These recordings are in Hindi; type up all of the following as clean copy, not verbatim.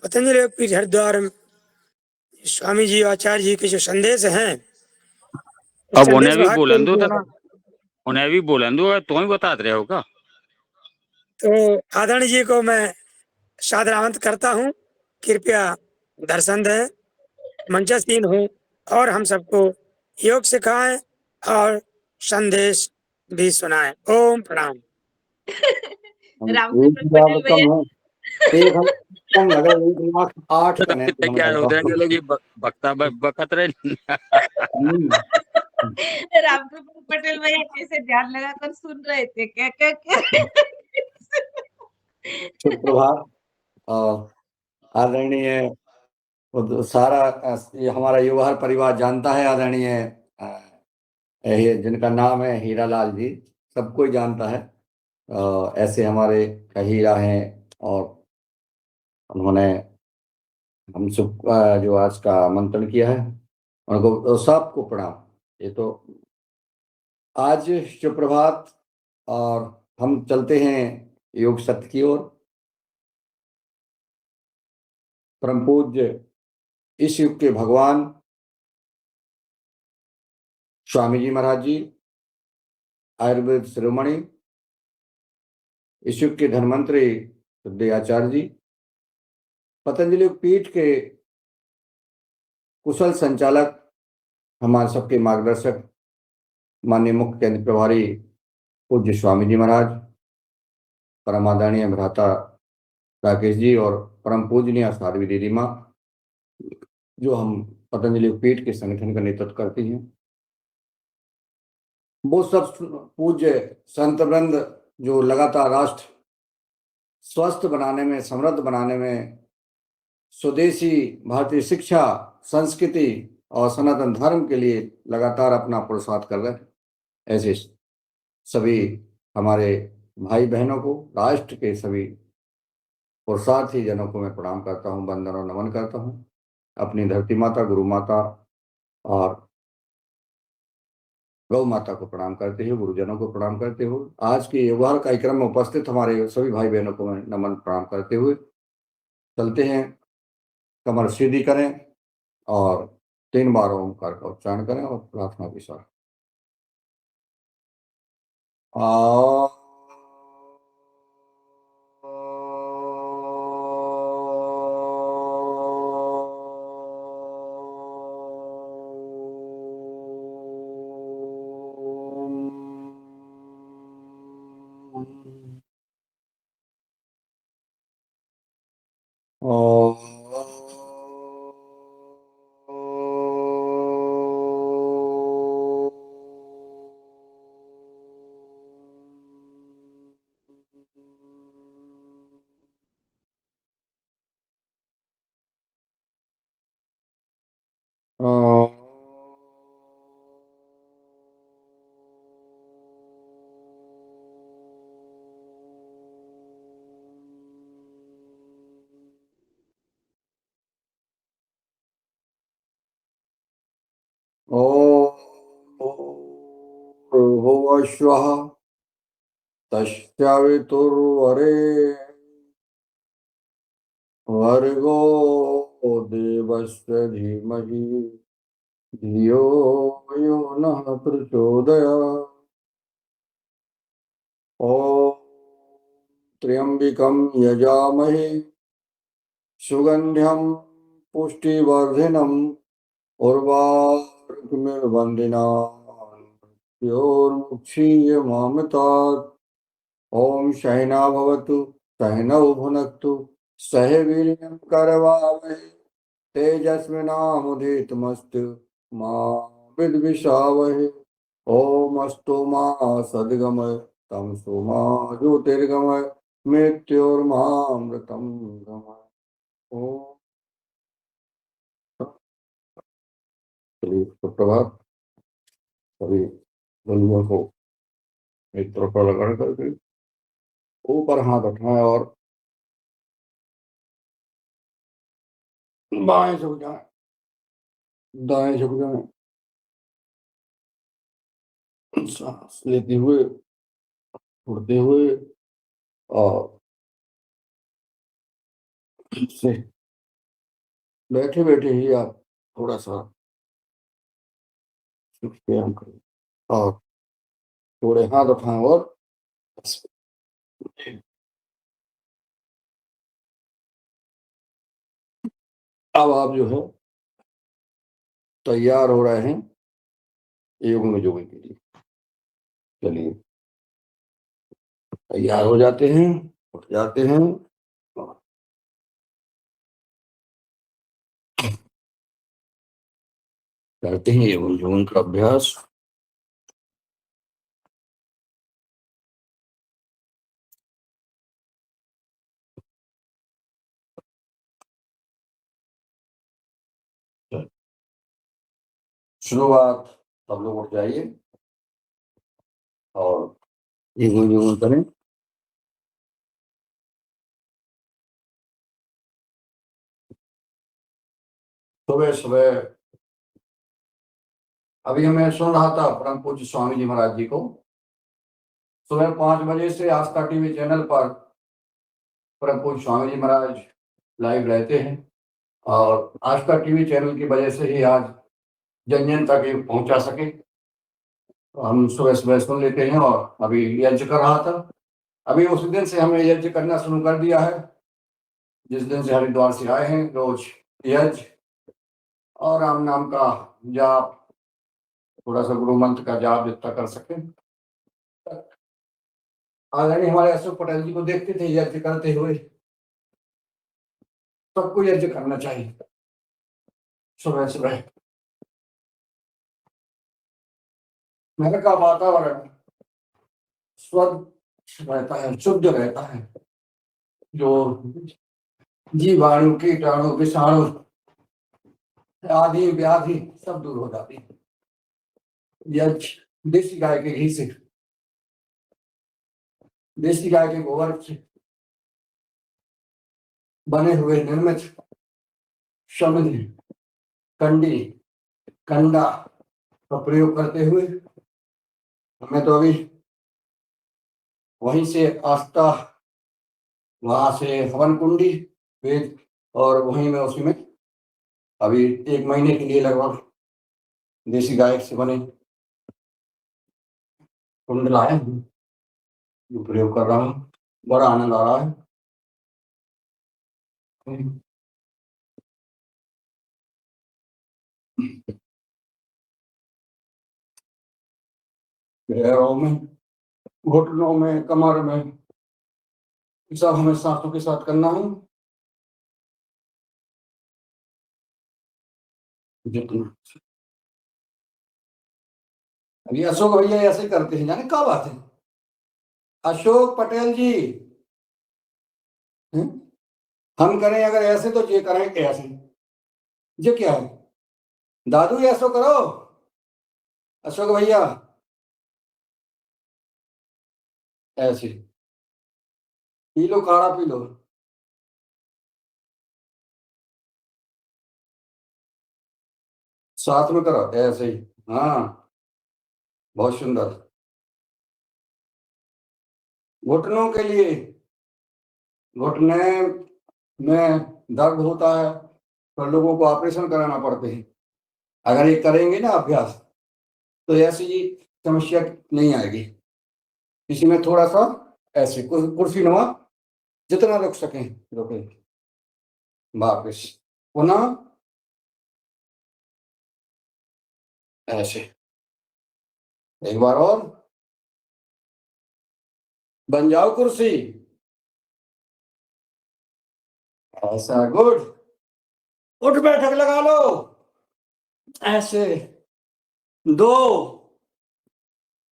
पतंजलि योगपीठ हरिद्वार में स्वामी जी आचार्य जी के जो संदेश हैं, अब उन्हें भी बोलन दो ना, उन्हें भी बोलन दो, तुम ही बता रहे हो का? तो आदरणीय जी को मैं सादर आमंत्रित करता हूँ, कृपया दर्शन दें, मंचस्थ हूँ और हम सबको योग सिखाएं और संदेश भी सुनाएं। ओम प्रणाम। रामकृपाल पटेल भैया कम लगा 1,08,000 का नेट क्या होता है लोग ये बक्ता बकत रहे। रामकृपाल पटेल भैया कैसे ध्यान लगाकर सुन रहे थे, क्या क्या क्या। सुप्रभात। आदरणीय सारा ये हमारा युवा परिवार जानता है, आदरणीय जिनका नाम है हीरालाल जी, सब कोई जानता है। ऐसे हमारे हीरा हैं और उन्होंने हम सब जो आज का आमंत्रण किया है उनको सबको प्रणाम। ये तो आज सुप्रभात और हम चलते हैं योग सत्य की ओर। परम पूज्य इस युग के भगवान स्वामी जी महाराज जी, आयुर्वेद शिरोमणि, इस युग के धन्वंतरी आचार्य जी, पतंजलि पीठ के कुशल संचालक, हमारे सबके मार्गदर्शक माननीय मुख्य केंद्र प्रभारी पूज्य स्वामी जी महाराज, परम आदरणीय भ्राता राकेश जी और परम पूजनीय साध्वी दीदी माँ, जो हम पतंजलि पीठ के संगठन का नेतृत्व करती हैं, वो सब पूज्य संत वृंद जो लगातार राष्ट्र स्वस्थ बनाने में, समृद्ध बनाने में, स्वदेशी भारतीय शिक्षा, संस्कृति और सनातन धर्म के लिए लगातार अपना पुरुषार्थ कर रहे हैं, ऐसे सभी हमारे भाई बहनों को, राष्ट्र के सभी पुरुषार्थी जनों को मैं प्रणाम करता हूँ, वंदन और नमन करता हूँ। अपनी धरती माता, गुरु माता और गौ माता को प्रणाम करते हुए, गुरुजनों को प्रणाम करते हुए, आज के युवा कार्यक्रम में उपस्थित हमारे सभी भाई बहनों को मैं नमन प्रणाम करते हुए चलते हैं। कमर सीधी करें और 3 बार ओंकार का उच्चारण करें और प्रार्थना के साथ भुवस्वः तस्यावितुर्वरे वर्गो देवस्य धीमहि धियो यो नः प्रचोदयात्। ॐ त्र्यम्बकं यजामहे सुगन्ध्यं पुष्टिवर्धिनम् उर्वारुकमिर्वन्दिनान् मृत्योर्मुक्षीयमामृतात्। ॐ सहना भवतु सहनौ भुनक्तु सह वीर्यं करवावहै तेजस्विनामुदीतमस्तु मा विद्विषावहै। ॐ अस्तु मा सद्गमय तमसो मा ज्योतिर्गमय मृत्योर्मामृतं गमय। ओम सुप्रभात। सभी बंधुओं को एक तरफ लगा करके ऊपर हाथ उठाएं और बाएं झुक जाएं, दाएं झुक जाएं, सांस लेते हुए, उड़ते हुए और से बैठे बैठे ही आप थोड़ा सा व्यायाम करें और थोड़े हाथ उठाएं और अब आप जो है तैयार हो रहे हैं योग में जोड़ने के लिए। चलिए तैयार हो जाते हैं, उठ जाते हैं करते हैं योग जोन का अभ्यास। शुरुआत सब लोग उठ जाइए और योग करें। सुबह सुबह अभी मैं सुन रहा था परम पूज्य स्वामी जी महाराज जी को, सुबह 5 बजे से आस्था टीवी चैनल पर परम पूज्य स्वामी जी महाराज लाइव रहते हैं और आस्था टीवी चैनल की वजह से ही आज जन जन तक ये पहुंचा सके। तो हम सुबह सुबह सुन लेते हैं और अभी यज्ञ कर रहा था। अभी उस दिन से हमने यज्ञ करना शुरू कर दिया है जिस दिन से हरिद्वार से आए हैं। रोज यज्ञ और राम नाम का जाप, थोड़ा सा गुरु मंत्र का जाप जितना कर सके। आदरणीय हमारे अशोक पटेल जी को देखते थे यज्ञ करते हुए। सबको यज्ञ करना चाहिए सुबह सुबह। घर का वातावरण स्वच्छ रहता है, शुद्ध रहता है, जो जीवाणु कीटाणु विषाणु आदि व्याधि सब दूर हो जाती है। यज्ञ देसी गाय के घी से, देसी गाय के गोबर से बने हुए निर्मित शमिनी, कंडी, कंडा का प्रयोग करते हुए हमें तो अभी वहीं से आस्था, वहां से हवन कुंडी वेद और वहीं में उसी में अभी 1 महीने के लिए लगभग देसी गाय से बने कुंड लाए हैं, जो प्रयोग कर रहा हूँ। बड़ा आनंद आ रहा है। पैरों में, घुटनों में, कमर में, सब हमें सांसों के साथ करना है। अभी अशोक भैया ऐसे करते हैं, जाने क्या बात है। अशोक पटेल जी, हम करें अगर ऐसे तो ये करें ऐसे, ये क्या है दादू, ऐसा करो अशोक भैया ऐसे पी लो, काढ़ा पी लो। साथ में करो ऐसे ही, हाँ बहुत सुंदर। घुटनों के लिए, घुटने में दर्द होता है तो लोगों को ऑपरेशन कराना पड़ते हैं। अगर ये करेंगे ना अभ्यास तो ऐसी समस्या नहीं आएगी। इसी में थोड़ा सा ऐसे कुर्सी नुमा, जितना रुक सकें रुके, वापिस पुनः ऐसे एक बार और, बन जाओ कुर्सी ऐसा, गुड। उठ बैठक लगा लो ऐसे, 2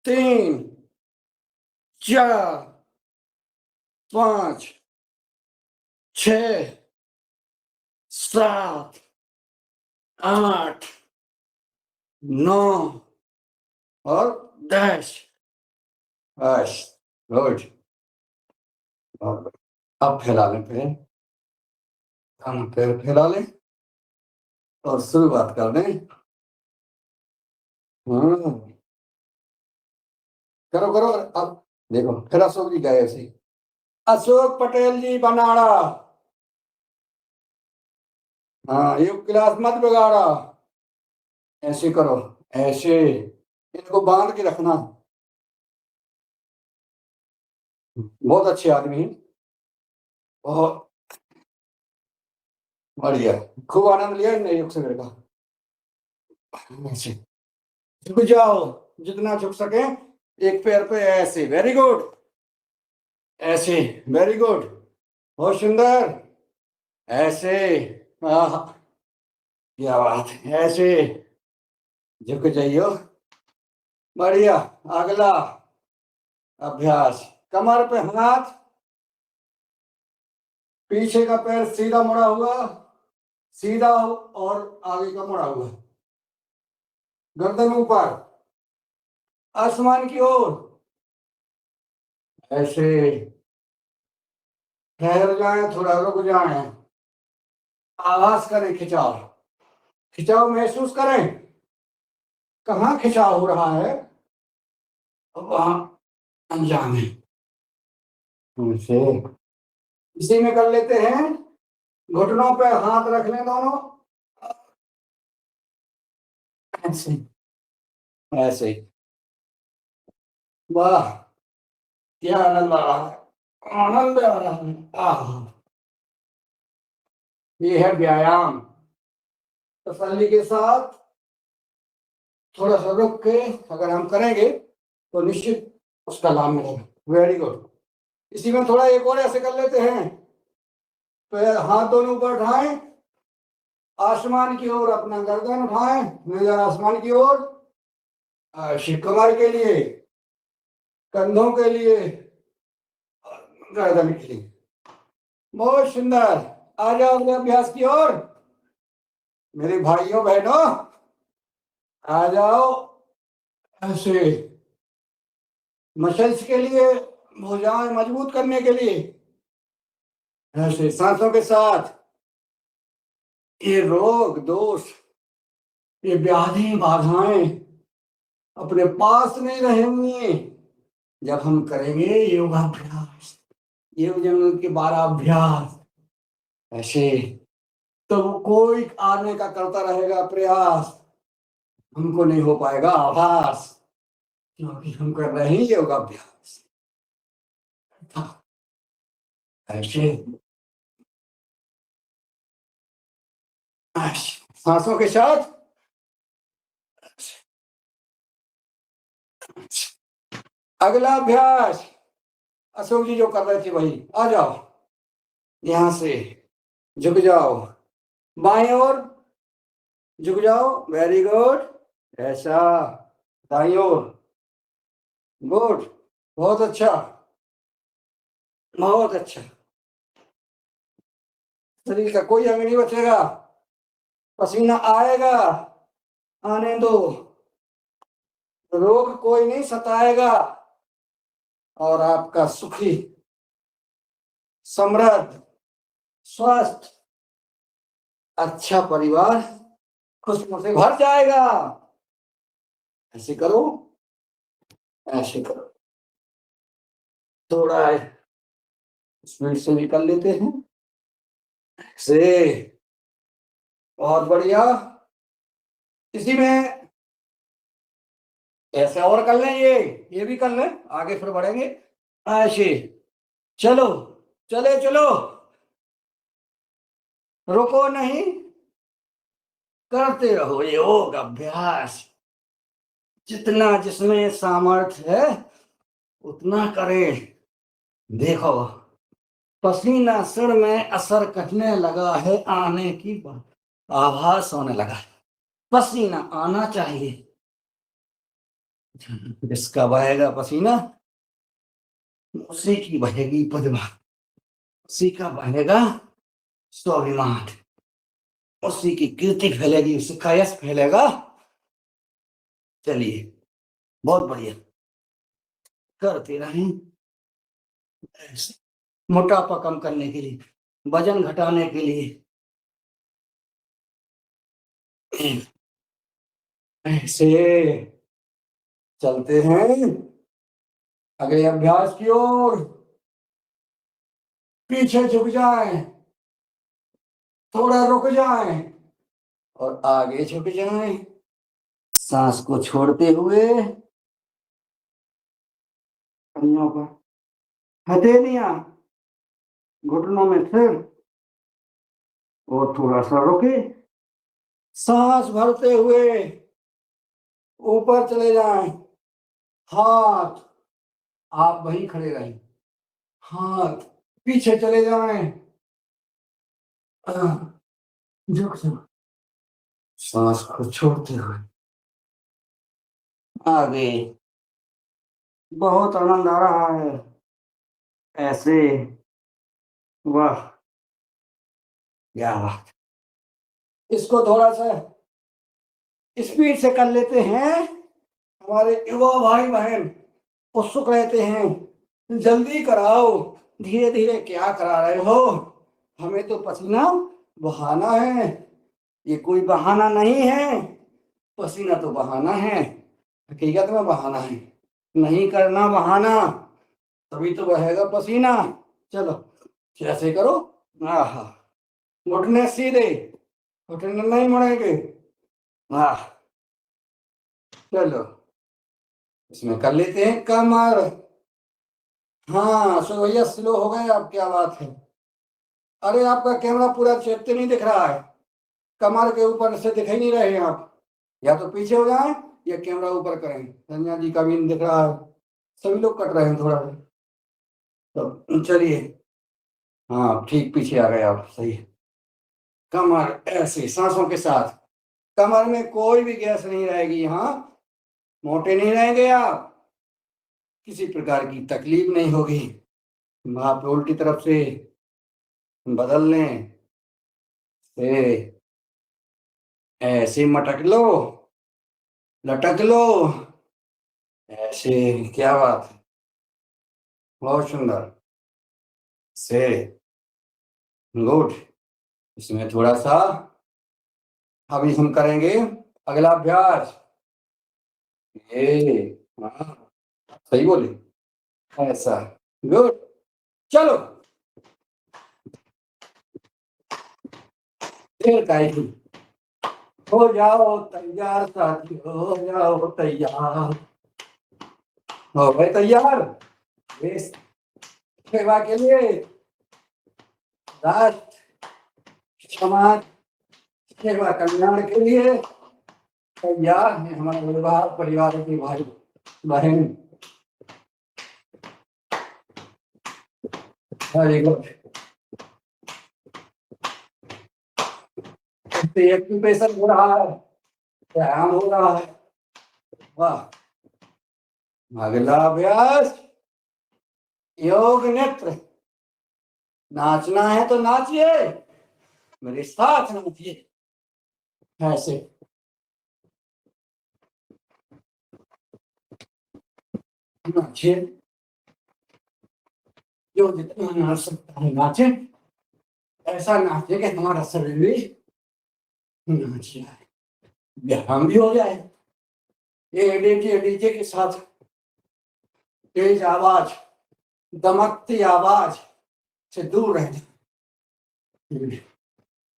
3 4 5 6 7 8 9 और 10। बस गुड। अब फैला लें पैर, हम पैर फैला लें और शुरुआत कर दें। करो करो। अब देखो फिर अशोक जी गए ऐसे, अशोक पटेल जी बनाड़ा, हाँ, युग क्लास मत बिगाड़ा, ऐसे करो, ऐसे इनको बांध के रखना। बहुत अच्छे आदमी हैं, बहुत बढ़िया, खूब आनंद लिया इन योग शिविर का। ऐसे झुक जाओ, जितना झुक सके, एक पैर पे ऐसे, वेरी गुड, ऐसे, वेरी गुड, बहुत सुंदर, ऐसे, आह, क्या बात है, ऐसे झुक जाइयो, बढ़िया। अगला अभ्यास, कमर पे हाथ, पीछे का पैर सीधा मुड़ा हुआ, सीधा और आगे का मुड़ा हुआ, गर्दन ऊपर, आसमान की ओर, ऐसे ठहर जाए, थोड़ा रुक जाए, आवाज करें, खिंचाव, खिंचाव महसूस करें, कहाँ खिंचाव हो रहा है वहां अंजाम है। ऐसे इसी में कर लेते हैं, घुटनों पे हाथ रख लें दोनों, ऐसे, ऐसे, वाह, क्या आनंद आ रहा है, आनंद आ रहा है, आह, ये है व्यायाम। तसल्ली के साथ थोड़ा सा रुक के अगर हम करेंगे तो निश्चित उसका लाभ मिलेगा। Very good. इसी में थोड़ा एक और ऐसे कर लेते हैं, पैर हाथ दोनों ऊपर उठाएं, आसमान की ओर अपना गर्दन उठाएं, नजर आसमान की ओर, कमर के लिए, कंधों के लिए, गर्दन के लिए, बहुत सुंदर। आ जाओ अगले अभ्यास की ओर, मेरे भाइयों बहनों, आ जाओ। ऐसे मसल्स के लिए, भुजाएं मजबूत करने के लिए, ऐसे सांसों के साथ, ये रोग दोष, ये व्याधि बाधाएं अपने पास नहीं रहेंगी जब हम करेंगे योगाभ्यास, योग जंगल के 12 अभ्यास। ऐसे तो कोई आने का करता रहेगा प्रयास, हमको नहीं हो पाएगा आभास, क्योंकि हम कर रहे हैं योगाभ्यास। ऐसे सांसों के साथ, अगला अभ्यास अशोक जी जो कर रहे थे वही, आ जाओ, यहां से झुक जाओ, बाएं ओर झुक जाओ, वेरी गुड, ऐसा, दाईं ओर, गुड, बहुत अच्छा, बहुत अच्छा। शरीर का कोई अंग नहीं बचेगा, पसीना आएगा, आने दो, रोग कोई नहीं सताएगा, और आपका सुखी, समृद्ध, स्वस्थ, अच्छा परिवार खुशियों से भर जाएगा। ऐसे करो, ऐसे करो, थोड़ा स्पीड से भी कर लेते हैं, से बहुत बढ़िया। इसी में ऐसे और कर लें, ये भी कर लें, आगे फिर बढ़ेंगे। ऐसे चलो, चले चलो, रुको नहीं, करते रहो योग अभ्यास, जितना जिसमें सामर्थ्य है उतना करें। देखो पसीना सिर में असर करने लगा है, आने की आभास होने लगा, पसीना आना चाहिए, जिसका बहेगा पसीना उसी की बहेगी पद्मा, उसी का बहेगा स्वाभिमान, उसी की कीर्ति फैलेगी, उसी का यश फैलेगा। चलिए बहुत बढ़िया, करते रहें, मोटापा कम करने के लिए, वजन घटाने के लिए, ऐसे चलते हैं अगले अभ्यास की ओर। पीछे झुक जाएं, थोड़ा रुक जाएं और आगे झुक जाएं, सांस को छोड़ते हुए कन्यों को हथेलियां घुटनों में फिर, और थोड़ा सा रुके, सांस भरते हुए ऊपर चले जाएं, हाथ आप वहीं खड़े रहें, हाथ पीछे चले जाएं, झुक जाओ, सांस को छोड़ते हुए आगे। बहुत आनंद आ रहा है ऐसे, वाह क्या बात। इसको थोड़ा सा स्पीड से कर लेते हैं, हमारे युवा भाई बहन उत्सुक रहते हैं, जल्दी कराओ, धीरे धीरे क्या करा रहे हो, हमें तो पसीना बहाना है, ये कोई बहाना नहीं है, पसीना तो बहाना है, हकीकत में बहाना है, नहीं करना बहाना तभी तो बहेगा पसीना। चलो कैसे करो, आहा, घुटने सीधे, घुटने नहीं मुड़ेंगे, आह, चलो इसमें कर लेते हैं कमर। हाँ सो भैया स्लो हो गए आप, क्या बात है। अरे आपका कैमरा पूरा चेपते नहीं दिख रहा है, कमर के ऊपर से दिख ही नहीं रहे हैं आप, या तो पीछे हो जाएं या कैमरा ऊपर करें। संजय जी का भी नहीं दिख रहा है, सभी लोग कट रहे हैं थोड़ा सा, तो चलिए, हाँ ठीक पीछे आ गए आप, सही है। कमर ऐसे सांसों के साथ, कमर में कोई भी गैस नहीं रहेगी, यहाँ मोटे नहीं रहेंगे आप, किसी प्रकार की तकलीफ नहीं होगी। आप उल्टी तरफ से बदल लें, ऐसे मटक लो, लटक लो, ऐसे, क्या बात है, बहुत सुंदर से, गुड। इसमें थोड़ा सा अभी हम करेंगे अगला अभ्यास, ये, हाँ सही बोले, ऐसा, गुड। चलो देर का ही, हो जाओ तैयार साथी, हो जाओ तैयार, हो गए तैयार देश सेवा के लिए, राष्ट्र समाज सेवा कल्याण के लिए तैयार है हमारे परिवार के भाई बहन। वेरी गुड, एक्यूप्रेशर हो रहा है, व्यायाम हो रहा है, वाह। अगला अभ्यास योग नृत्य, नाचना है तो नाचिए, मेरे साथ नाचिए, ऐसे, नाचिए, जो जितना नाच सकता है नाचे, ऐसा नाचे कि हमारा शरीर भी नाच जाए, व्यायाम भी हो जाए। ये डीजे के साथ तेज आवाज, दमकती आवाज से दूर रहना,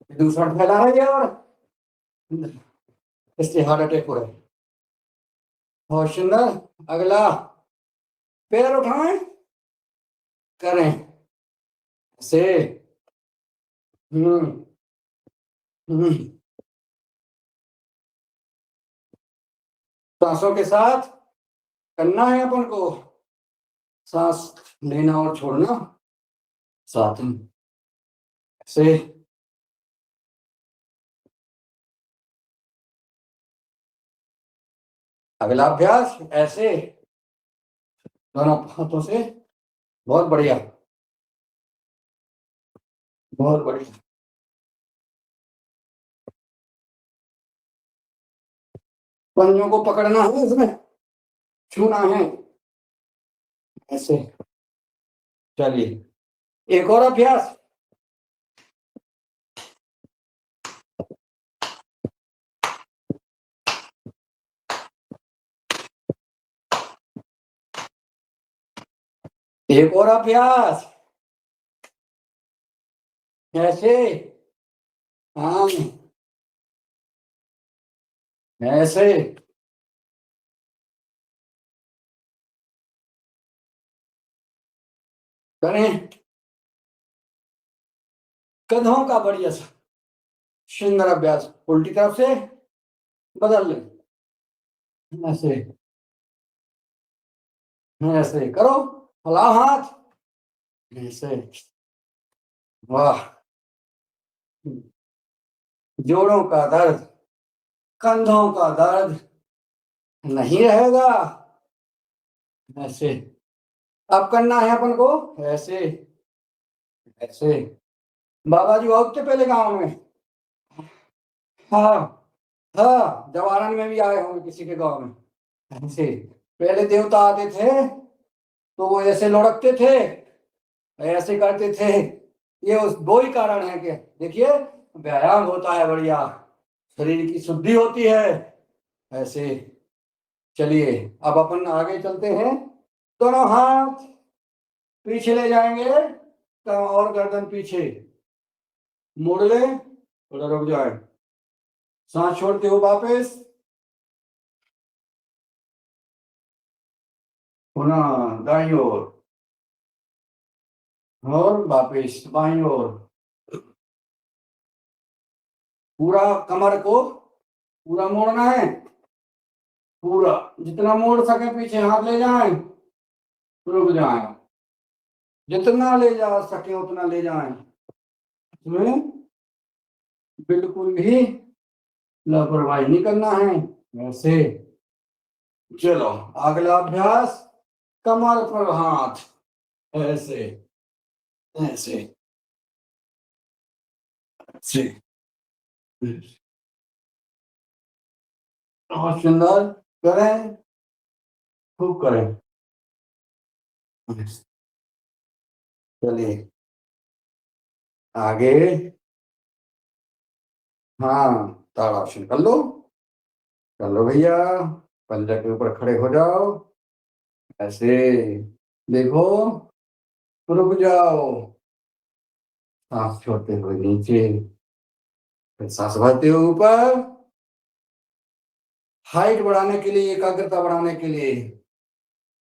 प्रदूषण फैला रही है और इससे हार्ट अटैक हो रहा है। बहुत सुंदर, अगला पैर उठाएं, करें से, सांसों के साथ करना है अपन को, सांस लेना और छोड़ना साथ में, से अगला अभ्यास ऐसे, दोनों हाथों से, बहुत बढ़िया, बहुत बढ़िया, पंजों को पकड़ना है, इसमें छूना है, ऐसे। चलिए एक और अभ्यास, एक और अभ्यास, ऐसे, हाँ, ऐसे करें। कंधों का बढ़िया सा सुंदर अभ्यास, उल्टी तरफ से बदल लें, ऐसे ऐसे करो, फैलाओ हाथ, ऐसे, वाह। जोड़ों का दर्द, कंधों का दर्द नहीं रहेगा। ऐसे अब करना है अपन को, ऐसे ऐसे। बाबा जी बहुत थे पहले गांव में। हाँ हाँ, जवारन में भी आए होंगे किसी के गांव में। ऐसे पहले देवता आते थे तो वो ऐसे लुढ़कते थे, ऐसे करते थे। ये उस दो ही कारण है कि देखिए व्यायाम होता है बढ़िया, शरीर की शुद्धि होती है। ऐसे चलिए अब अपन आगे चलते हैं। दोनों हाथ पीछे ले जाएंगे, और गर्दन पीछे मोड़ ले, थोड़ा रुक जाए, सांस छोड़ते हो वापस, पुनः दाईं ओर और वापस बाईं ओर। पूरा कमर को पूरा मोड़ना है, पूरा जितना मोड़ सके पीछे हाथ ले जाएं, रुक जाएं, जितना ले जा सके उतना ले जाएं, इसमें बिल्कुल भी लापरवाही नहीं करना है। ऐसे चलो अगला अभ्यास, कमर पर हाथ, ऐसे ऐसे ऐसे, बहुत सुंदर, करें, खूब करें। चलिए आगे, हाँ ताड़ासन कर लो भैया, पंजा के ऊपर खड़े हो जाओ, ऐसे देखो, रुक जाओ, सांस छोड़ते हुए नीचे, फिर सांस भरते हुए ऊपर। हाइट बढ़ाने के लिए, एकाग्रता बढ़ाने के लिए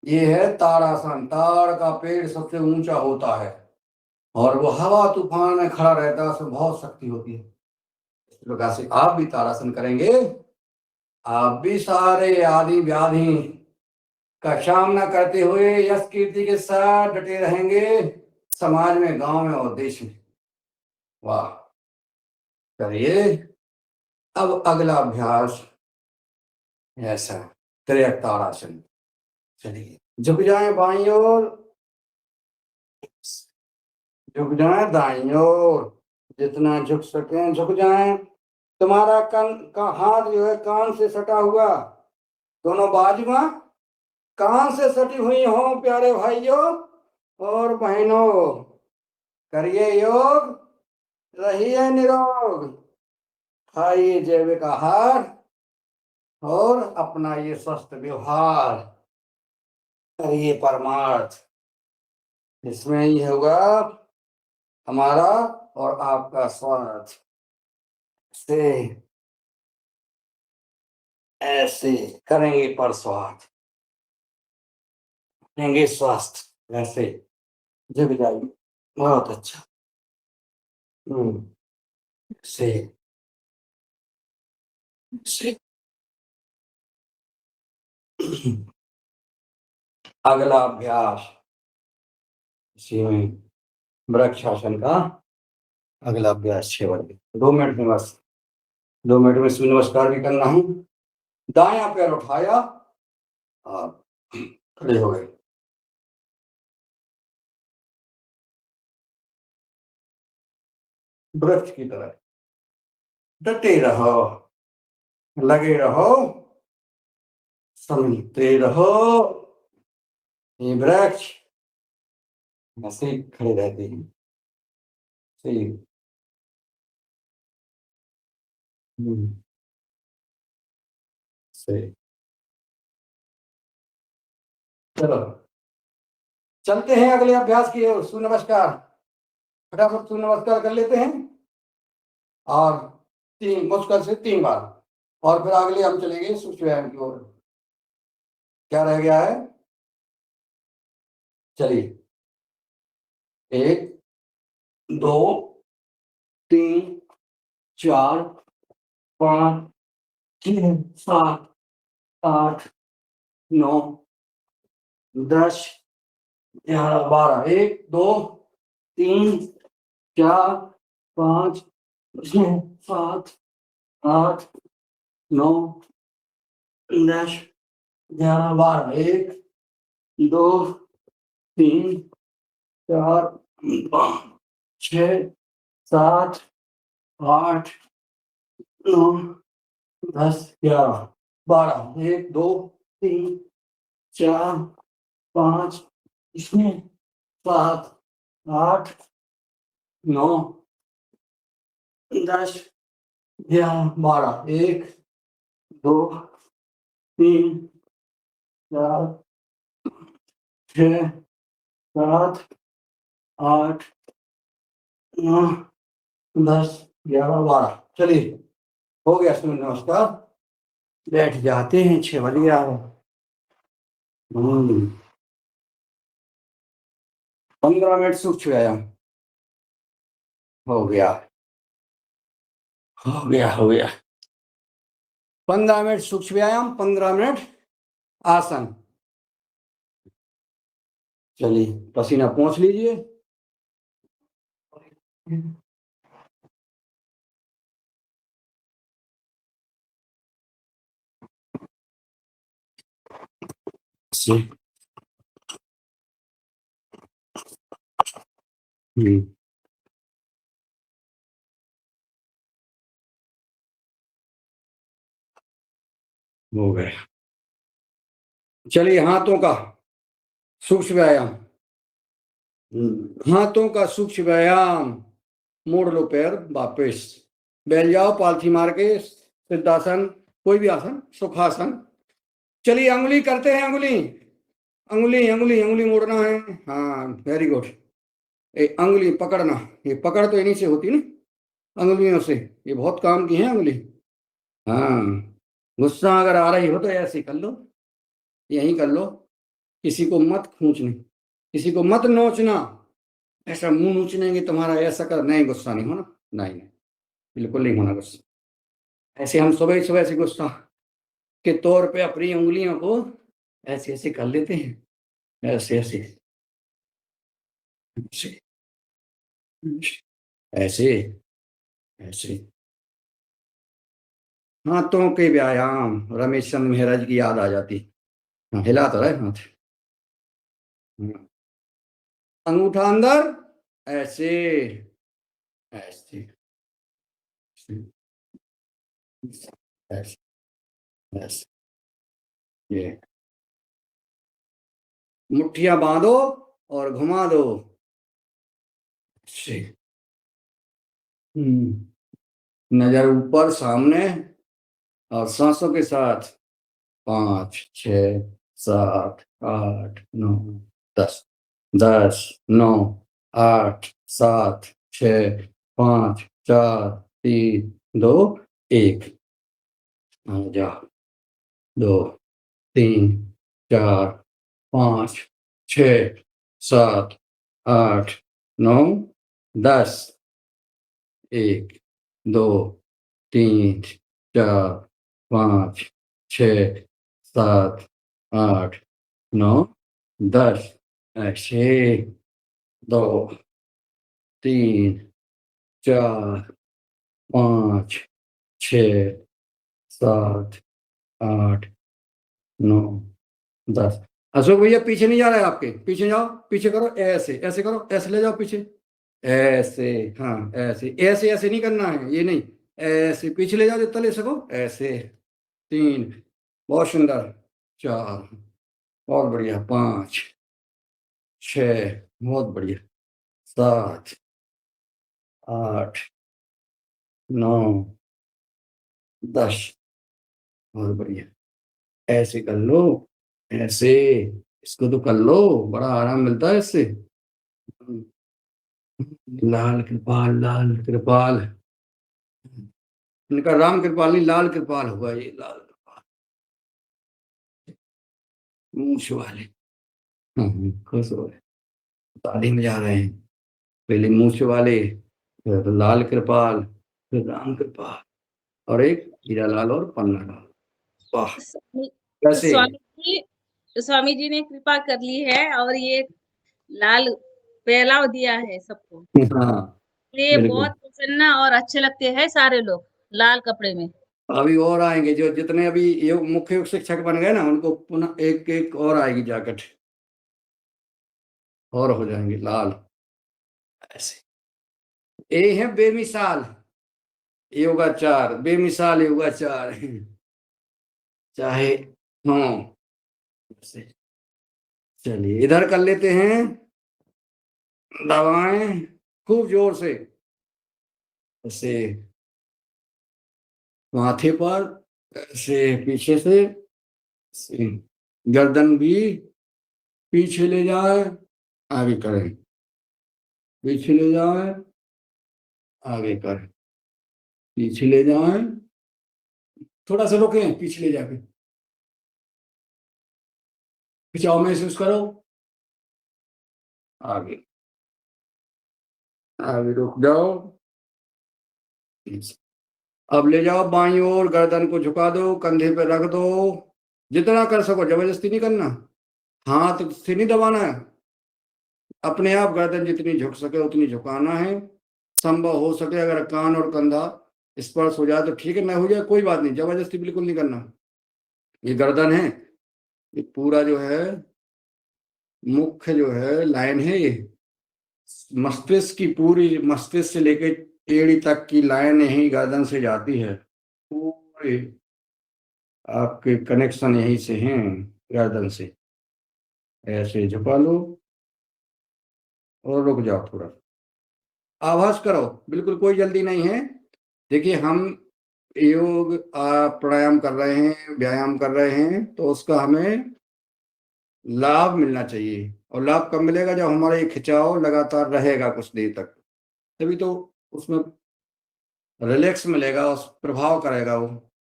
ये है ताड़ासन। ताड़ का पेड़ सबसे ऊंचा होता है और वो हवा तूफान में खड़ा रहता है, उसमें बहुत शक्ति होती है। इस प्रकार से आप भी ताड़ासन करेंगे, आप भी सारे आदि व्याधि का सामना करते हुए यश कीर्ति के साथ डटे रहेंगे समाज में, गांव में और देश में। वाह, करिए। अब अगला अभ्यास ऐसा, त्रियक ताड़ासन। चलिए झुक जाए बाईं ओर, झुक जाए दाईं ओर, जितना झुक सके झुक जाए। तुम्हारा कान का हाथ जो है कान से सटा हुआ, दोनों बाजुआं कान से सटी हुई हो प्यारे भाइयों और बहनों। करिए योग, रहिए निरोग, खाइए जैविक आहार और अपनाइए स्वस्थ व्यवहार, करिए परमार्थ। इसमें ही होगा हमारा और आपका स्वार्थ। से ऐसे करेंगे पर स्वार्थ, करेंगे स्वास्थ्य, ऐसे जग जाइए, बहुत अच्छा। से से अगला अभ्यास इसी में वृक्षासन का अगला अभ्यास 6 बजे, 2 मिनट में, बस 2 मिनट में सूर्य नमस्कार भी करना है। दायां पैर उठाया और खड़े हो गए, वृक्ष की तरह डटे रहो, लगे रहो, समझते रहो। ये वृक्ष ऐसे ही खड़े रहते हैं, सही। सही, चलो चलते हैं अगले अभ्यास की ओर। सूर्य नमस्कार, फटाफट सूर्य नमस्कार कर लेते हैं। और 3 मुश्किल से 3 बार, और फिर अगले हम चलेंगे सूक्ष्म व्यायाम की ओर। क्या रह गया है? चलिए 1 2 3 4 5 6 7 8 9 10 11 12 1 2 3 4 5 6 7 8 9 10 11 12 1 2 3 4 5 6 7 8 9 10 11 12 1 2 3 4 5 6 7 8 9 10 11 12 1 2 3 4 6 7 8 9 10 11 12। चलिए हो गया सूर्य नमस्कार। बैठ जाते हैं, 6 बज गया है। 15 मिनट सूक्ष्म व्यायाम हो गया। 15 मिनट सूक्ष्म व्यायाम, 15 मिनट आसन। चलिए पसीना पोंछ लीजिए। हो गया। चलिए हाथों का सूक्ष्म व्यायाम। हाथों का सूक्ष्म व्यायाम। मोड़ लो पैर वापस, बैठ जाओ पालथी मार के, सिद्धासन, कोई भी आसन, सुखासन। चलिए अंगुली करते हैं, अंगुली अंगुली अंगुली अंगुली मोड़ना है। हाँ वेरी गुड। अंगुली पकड़ना, ये पकड़ तो इन्हीं से होती ना, अंगुलियों से। ये बहुत काम की है अंगुली। हाँ गुस्सा अगर आ रही हो तो ऐसे कर लो, यहीं कर लो। किसी को मत खींचना, किसी को मत नोचना। ऐसा मुंह नोचनेंगे तुम्हारा, ऐसा कर, नहीं गुस्सा नहीं होना, नहीं बिल्कुल नहीं होना गुस्सा। ऐसे हम सुबह सुबह से गुस्सा के तौर पे अपनी उंगलियों को ऐसे ऐसे कर लेते हैं, ऐसे ऐसे ऐसे ऐसे ऐसे। हाथों के व्यायाम, रमेश चंद्र मेहरा जी की याद आ जाती। हिला तो रहे हाथ। अंगूठा अंदर, ऐसे ऐसे ऐसे ऐसे। ये मुट्ठियां बांधो और घुमा दो। नजर ऊपर सामने, और सांसों के साथ 5 6 7 8 9 10 10 9 8 7 6 5 4 3 2 1। जा 2 3 4 5 6 7 8 9 10 1 2 3 4 5 6 7 8 9 10। ऐसे 2 3 4 5 6 7 8 9 10। अशोक भैया पीछे नहीं जा रहा है आपके, पीछे जाओ, पीछे करो, ऐसे ऐसे करो, ऐसे ले जाओ पीछे, ऐसे। हाँ ऐसे ऐसे ऐसे नहीं करना है, ये नहीं, ऐसे पीछे ले जाओ जितना ले सको, ऐसे। 3 बहुत सुंदर, 4 बहुत बढ़िया, 5 6 बहुत बढ़िया, 7 8 9 10 बहुत बढ़िया। ऐसे कर लो, ऐसे, इसको तो कर लो, बड़ा आराम मिलता है इससे। लाल कृपाल, लाल कृपाल। इनका राम कृपाल नहीं, लाल कृपाल होगा, ये लाल कृपाल मूछ वाले। खुश हो गए, शादी में जा रहे हैं। पहले मूछ वाले, फिर लाल कृपाल, फिर राम कृपाल, और एक हीरा लाल और पन्ना लाल। वाह, स्वामी कैसे? स्वामी जी ने कृपा कर ली है और ये लाल पहलाव दिया है सबको। हाँ, ये बिल्कुल। बहुत प्रसन्न और अच्छे लगते हैं सारे लोग लाल कपड़े में। अभी और आएंगे, जो जितने अभी योग मुख्य योग शिक्षक बन गए ना, उनको पुनः एक एक और आएगी जैकेट, और हो जाएंगे लाल ऐसे। ये है बेमिसाल योगाचार, बेमिसाल योगाचार। चाहे हाँ, चलिए इधर कर लेते हैं, दबाएं खूब जोर से, ऐसे माथे पर, ऐसे पीछे से, ऐसे गर्दन भी पीछे ले जाए, आगे करें, पीछे ले जाए, आगे करें, पीछे ले जाए, थोड़ा सा रोकें, पीछे ले जाके खिंचाव महसूस करो, आगे, आगे रुक जाओ। अब ले जाओ बाईं ओर, गर्दन को झुका दो, कंधे पे रख दो, जितना कर सको, जबरदस्ती नहीं करना, हाथ से नहीं दबाना है, अपने आप गर्दन जितनी झुक सके उतनी झुकाना है। संभव हो सके अगर कान और कंधा स्पर्श हो जाए तो ठीक है, न हो जाए कोई बात नहीं, जबरदस्ती बिल्कुल नहीं करना। ये गर्दन है, ये पूरा जो है मुख्य जो है लाइन है, ये मस्तिष्क की पूरी, मस्तिष्क से लेकर एड़ी तक की लाइन यही गर्दन से जाती है, पूरे आपके कनेक्शन यहीं से हैं गर्दन से। ऐसे झुका लो और रुक जाओ, थोड़ा आभास करो, बिल्कुल कोई जल्दी नहीं है। देखिए हम योग प्राणायाम कर रहे हैं, व्यायाम कर रहे हैं, तो उसका हमें लाभ मिलना चाहिए, और लाभ कब मिलेगा? जब हमारा ये खिंचाव लगातार रहेगा कुछ देर तक, तभी तो उसमें रिलैक्स मिलेगा, उस प्रभाव करेगा वो।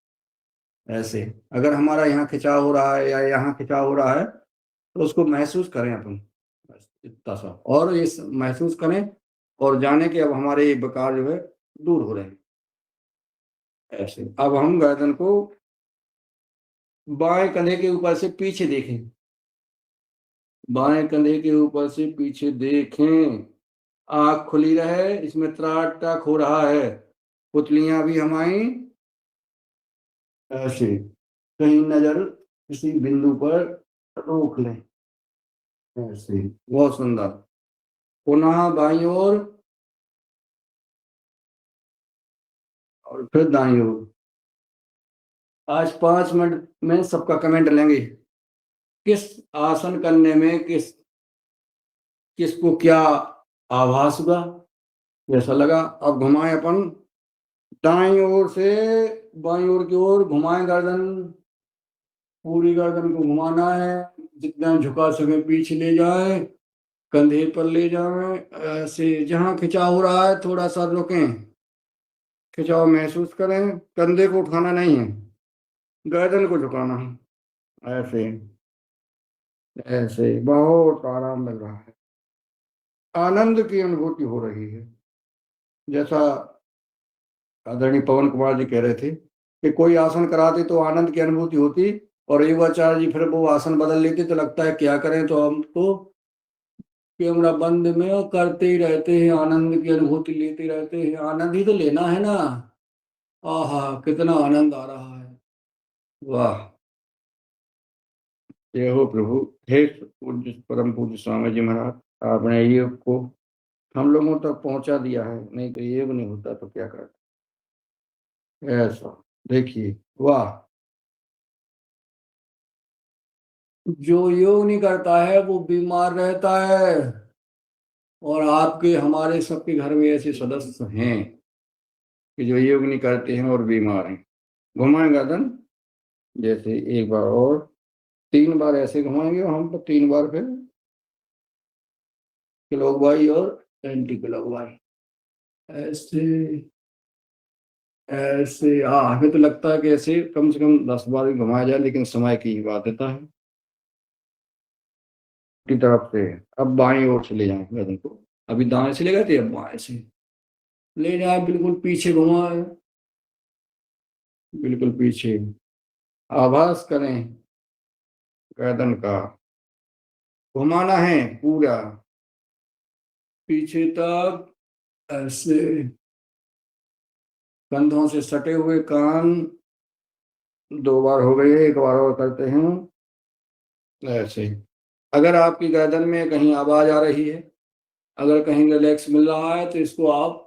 ऐसे अगर हमारा यहाँ खिंचाव हो रहा है या यहाँ खिंचाव हो रहा है, तो उसको महसूस करें अपन, बस इतना सा, और ये महसूस करें और जाने कि अब हमारे ये विकार जो है दूर हो रहे हैं। ऐसे अब हम गर्दन को बाएं कंधे के ऊपर से पीछे देखें, बाएं कंधे के ऊपर से पीछे देखें, आंख खुली रहे, इसमें त्राटक हो रहा है, पुतलियां भी हमारी ऐसे, कहीं नजर किसी बिंदु पर रोक लें, ऐसे, बहुत सुंदर। पुनः बाईं ओर और फिर दाईं ओर। आज 5 मिनट में सबका कमेंट लेंगे, किस आसन करने में किसको क्या आभास हुआ, कैसा लगा। अब घुमाएं अपन दाईं ओर से बाईं ओर की ओर, घुमाएं गर्दन, पूरी गर्दन को घुमाना है, जितना झुका सके पीछे ले जाए, कंधे पर ले जाए, ऐसे जहां खिंचाव हो रहा है थोड़ा सा रुकें, खिंचाव महसूस करें, कंधे को उठाना नहीं है, गर्दन को झुकाना है, ऐसे ऐसे बहुत आराम लग रहा है, आनंद की अनुभूति हो रही है। जैसा आदरणीय पवन कुमार जी कह रहे थे कि कोई आसन कराते तो आनंद की अनुभूति होती, और योगाचार्य जी फिर वो आसन बदल लेते तो लगता है क्या करें, तो हम तो कैमरा बंद में और करते ही रहते हैं, आनंद की अनुभूति लेते रहते हैं, आनंद ही तो लेना है ना। आहा, कितना आनंद आ रहा है, वाह। ये हो प्रभु, हे पूज्य परम पूज्य स्वामी जी महाराज, आपने योग को हम लोगों तक पहुंचा दिया है, नहीं तो योग नहीं होता तो क्या करते। ऐसा देखिए, वाह। जो योग नहीं करता है वो बीमार रहता है, और आपके हमारे सबके घर में ऐसे सदस्य हैं कि जो योग नहीं करते हैं और बीमार हैं। घुमाएं गर्दन, जैसे एक बार और 3 बार ऐसे घुमाएंगे हम, तो 3 बार फिर क्लॉकवाइज और एंटी क्लॉकवाइज, ऐसे ऐसे, हाँ हमें तो लगता है कि ऐसे कम से कम 10 बार भी घुमाया जाए, लेकिन समय की बात देता है। की तरफ से अब बाईं ओर से ले जाएं गर्दन को। अभी दाएं से ले गए थे, अब बाएं से ले जाए, बिल्कुल पीछे घुमाए, बिल्कुल पीछे। आभास करें गर्दन का, घुमाना है पूरा पीछे तक, ऐसे कंधों से सटे हुए कान। 2 बार हो गए, 1 बार और करते हैं ऐसे। अगर आपकी गर्दन में कहीं आवाज आ रही है, अगर कहीं रिलैक्स मिल रहा है, तो इसको आप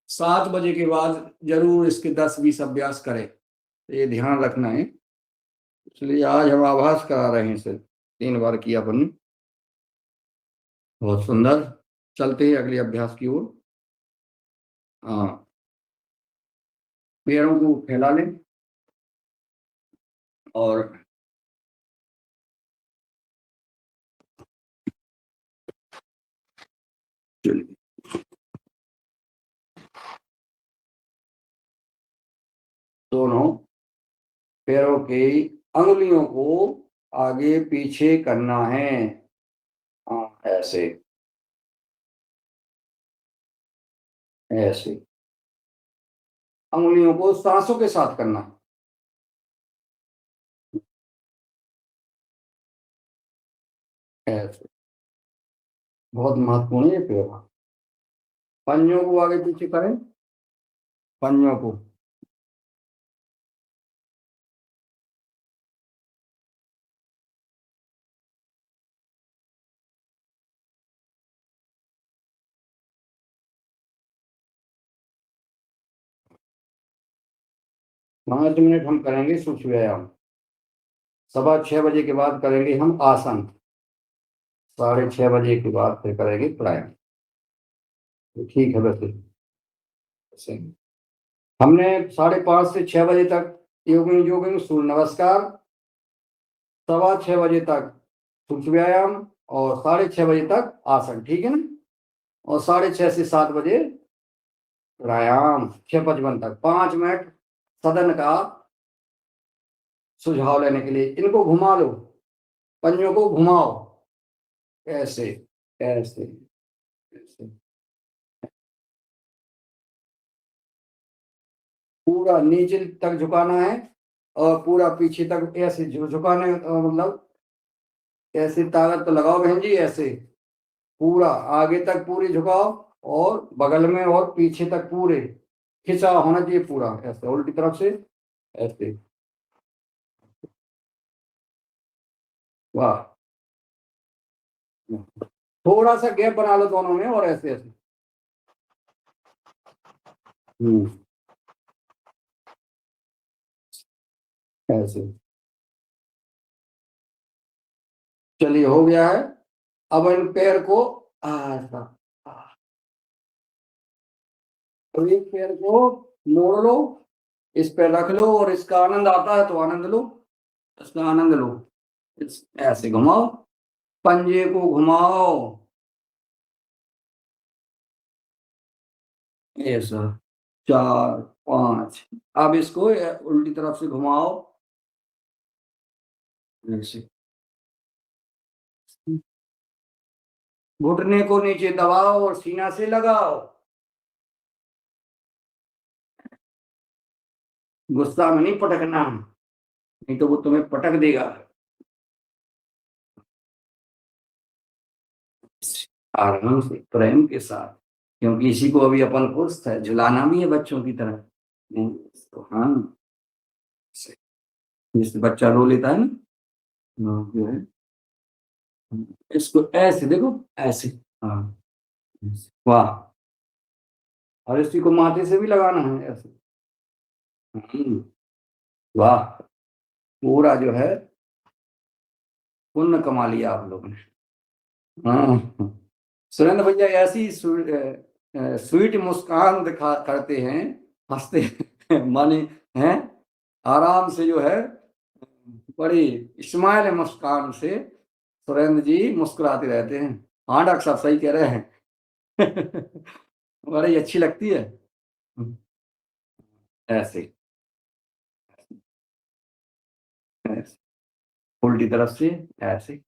7 बजे के बाद जरूर इसके 10-20 अभ्यास करें, ये ध्यान रखना है। इसलिए आज हम आभास करा रहे हैं, इसे 3 बार किया अपन। बहुत सुंदर। चलते हैं अगले अभ्यास की ओर। हाँ, पैरों को फैला लें और चलिए, दोनों पैरों की अंगुलियों को आगे पीछे करना है। हाँ, ऐसे ऐसे अंगुलियों को सांसों के साथ करना है, ऐसे। बहुत महत्वपूर्ण है ये पैर। पंजों को आगे पीछे करें, पंजों को। पाँच मिनट हम करेंगे सूक्ष्म व्यायाम। 6:15 के बाद करेंगे हम आसन। 6:30 बजे के बाद फिर करेंगे प्राणायाम। तो ठीक है। वैसे हमने 5:30 से 6 बजे तक योगिंग सूर्य नमस्कार, 6:15 बजे तक सूक्ष्म व्यायाम और 6:30 बजे तक आसन, ठीक है ना। और 6:30 से 7 बजे प्राणायाम, 6:55 तक 5 मिनट सदन का सुझाव लेने के लिए। इनको घुमा लो, पंजों को घुमाओ, ऐसे ऐसे ऐसे। पूरा नीचे तक झुकाना है और पूरा पीछे तक ऐसे झुकाने, मतलब ऐसे ताकत तो लगाओ बहन जी, ऐसे पूरा आगे तक पूरी झुकाओ और बगल में और पीछे तक पूरे खिंचा होना चाहिए पूरा, ऐसे उल्टी तरफ से ऐसे। वाह, थोड़ा सा गैप बना लो दोनों में और ऐसे ऐसे। ऐसे। चलिए, हो गया है। अब इन पैर को ऐसा, तो एक पैर को मोड़ लो, इस पे रख लो और इसका आनंद आता है तो आनंद लो, इसका आनंद लो। ऐसे घुमाओ, पंजे को घुमाओ, ऐसा 4 5। अब इसको उल्टी तरफ से घुमाओ, ऐसे। घुटने को नीचे दबाओ और सीना से लगाओ। गुस्सा में नहीं पटकना, नहीं तो वो तुम्हें पटक देगा। आराम से, प्रेम के साथ, क्योंकि इसी को अभी अपन को झुलाना भी है बच्चों की तरह। तो हाँ, जैसे बच्चा रो लेता है ना, जो है इसको ऐसे देखो, ऐसे। हाँ, वाह। और इसी को माथे से भी लगाना है, ऐसे। वाह, पूरा जो है पुण्य कमा लिया आप लोगों ने। हाँ, सुरेंद्र भैया ऐसी स्वीट मुस्कान दिखा करते हैं, हंसते हैं, माने हैं आराम से, जो है बड़ी स्माइल मुस्कान से सुरेंद्र जी मुस्कुराते रहते हैं। हाँ डॉक्टर साहब, सही कह रहे हैं। बड़ी अच्छी लगती है। ऐसे ऐसे, उल्टी तरफ से ऐसे।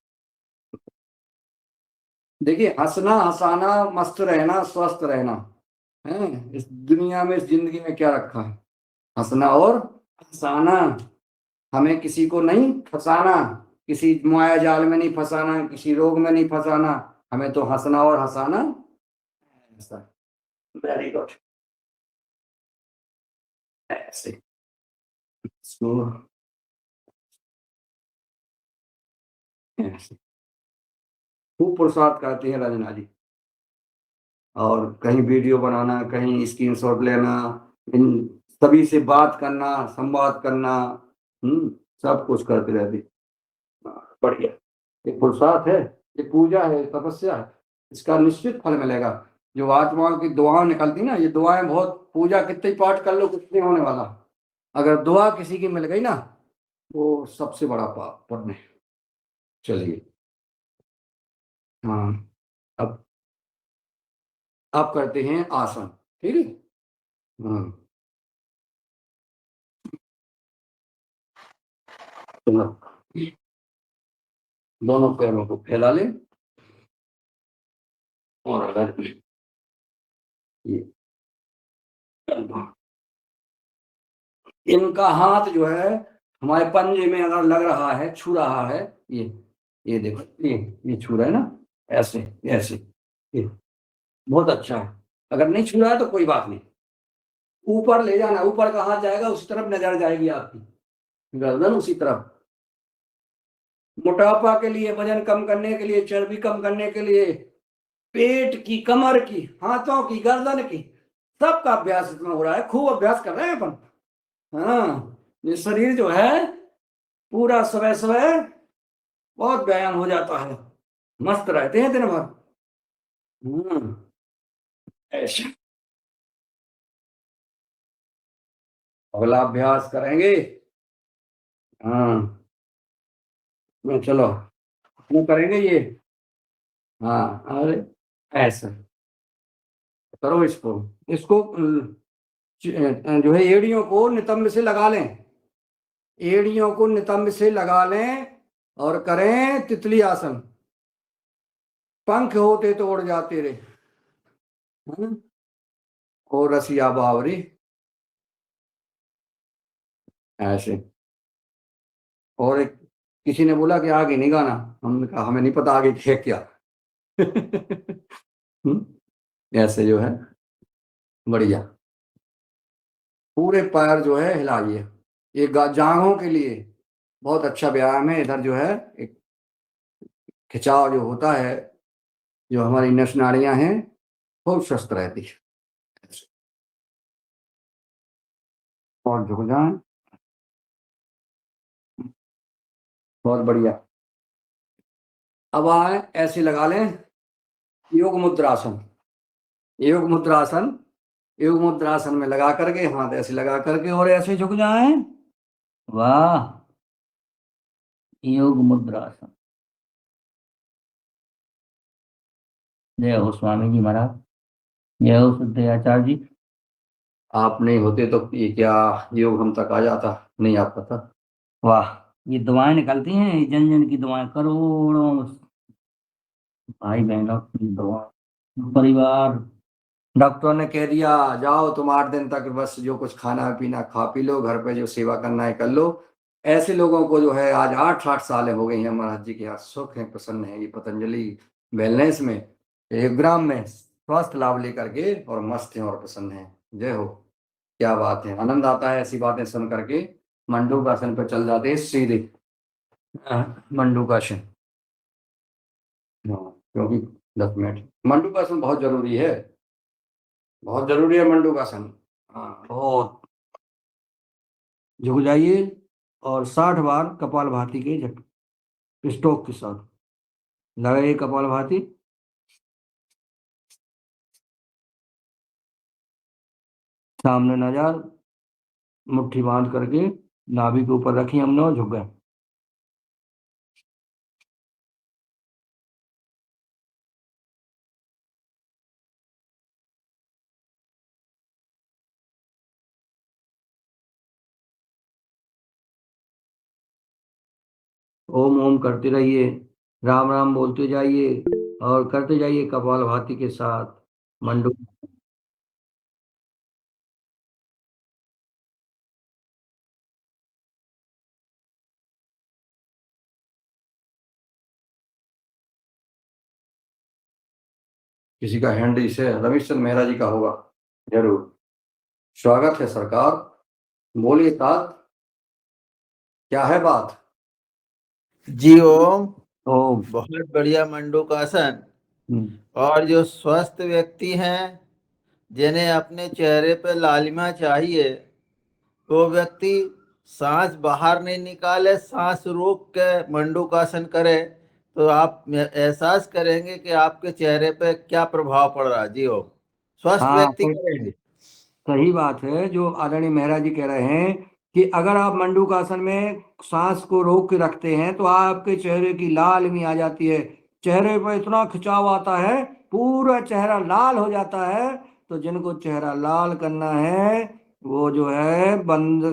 देखिए, हंसना, हंसाना, मस्त रहना, स्वस्थ रहना है इस दुनिया में, इस जिंदगी में क्या रखा है? हंसना और हंसाना। हमें किसी को नहीं फंसाना, किसी माया जाल में नहीं फंसाना, किसी रोग में नहीं फंसाना। हमें तो हंसना और हंसाना। Very good. ऐसे इसको ऐसे खूब पुरुषार्थ करती है रंजना जी। और कहीं वीडियो बनाना, कहीं स्क्रीनशॉट लेना, इन सभी से बात करना, संवाद करना, सब कुछ करती रहती। बढ़िया। ये पुरुषार्थ है, ये पूजा है, तपस्या है। इसका निश्चित फल मिलेगा। जो आत्माओं की दुआएं निकलती ना, ये दुआएं बहुत, पूजा कितने ही पाठ कर लो कुछ नहीं होने वाला। अगर दुआ किसी की मिल गई ना, वो सबसे बड़ा पाप पुण्य। चलिए, हाँ, अब करते हैं आसन। ठीक है। हाँ, सुनो, दोनों पैरों को फैला लें और अगर ये इनका हाथ जो है हमारे पंजे में अगर लग रहा है, छू रहा है, ये देखो, ये छू रहा है ना, ऐसे ऐसे, ये बहुत अच्छा है। अगर नहीं छू रहा है तो कोई बात नहीं, ऊपर ले जाना, ऊपर का हाथ जाएगा उस तरफ, नजर जाएगी आपकी, गर्दन उसी तरफ। मोटापा के लिए, वजन कम करने के लिए, चर्बी कम करने के लिए, पेट की, कमर की, हाथों की, गर्दन की, सबका अभ्यास इसमें हो रहा है। खूब अभ्यास कर रहे हैं अपन। हाँ, ये शरीर जो है पूरा सुबह सुबह बहुत व्यायाम हो जाता है, मस्त रहते हैं दिन भर। ऐसे अगला अभ्यास करेंगे। हाँ, चलो हम करेंगे ये। हाँ, अरे ऐसा करो, इसको इसको जो है एड़ियों को नितंब से लगा लें, एड़ियों को नितंब से लगा लें और करें तितली आसन। पंख होते तो उड़ जाते रे। और रसिया बावरी, ऐसे। और एक किसी ने बोला कि आगे नहीं गाना, हमने कहा हमें नहीं पता आगे है क्या। ऐसे जो है बढ़िया, पूरे पैर जो है हिलाइए। ये जांघों के लिए बहुत अच्छा व्यायाम है। इधर जो है एक खिंचाव जो होता है, जो हमारी नस नाड़ियां हैं, बहुत स्वस्थ रहती है। और झुक जाए, बहुत बढ़िया। अब आए ऐसे लगा लें, योग मुद्रासन। योग मुद्रासन, योग मुद्रासन में लगा करके, हाथ ऐसे लगा करके और ऐसे झुक जाए। वाह, योग मुद्रासन। जय हो स्वामी जी महाराज, जय हो सिद्धे आचार्य जी। आप नहीं होते तो ये क्या योग हम तक आ जाता, नहीं आ पाता। वाह, ये दुआएं निकलती हैं, जन जन की दुआएं, करोड़ों भाई बहनों की दुआ, परिवार। डॉक्टर ने कह दिया जाओ तुम 8 दिन तक बस जो कुछ खाना पीना खा पी लो, घर पे जो सेवा करना है कर लो। ऐसे लोगों को जो है आज 8-8 सालें हो गई हैं महाराज जी के यहाँ, सुख है, प्रसन्न है। ये पतंजलि वेलनेस में, 1 ग्राम में स्वास्थ्य लाभ लेकर के और मस्त हैं और प्रसन्न हैं। जय हो। क्या बात है, आनंद आता है ऐसी बातें सुन करके। मंडूकासन पर चल जाते हैं सीधे। मंडूकासन, हाँ, क्योंकि 10 मिनट मंडूकासन बहुत जरूरी है, बहुत जरूरी है मंडूकासन। हाँ, बहुत। झुक जाइए और 60 बार कपालभाति के स्ट्रोक के साथ लगाइए कपालभाति। सामने नजर, मुट्ठी बांध करके नाभि के ऊपर रखिए, हमने और झुक गए। ओम ओम करते रहिए, राम राम बोलते जाइए और करते जाइए कपालभाति के साथ मंडू। किसी का हैंड इसे रमेश चंद मेहरा जी का होगा, जरूर। स्वागत है सरकार, बोलिए तात, क्या है बात? जी ओम। ओम। बहुत बढ़िया मंडूकासन। हम्म। और जो स्वस्थ व्यक्ति हैं जिन्हें अपने चेहरे पर लालिमा चाहिए, वो व्यक्ति सांस बाहर नहीं निकाले, सांस रोक के मंडूकासन करे, तो आप एहसास करेंगे कि आपके चेहरे पे क्या प्रभाव पड़ रहा है। जी ओम। स्वस्थ हाँ, व्यक्ति करेंगे। सही बात है जो आदरणीय मेहरा जी कह रहे हैं कि अगर आप मंडूकासन में सांस को रोक के रखते हैं तो आपके चेहरे की लालिमी आ जाती है, चेहरे पर इतना खिंचाव आता है, पूरा चेहरा लाल हो जाता है। तो जिनको चेहरा लाल करना है वो जो है बंद,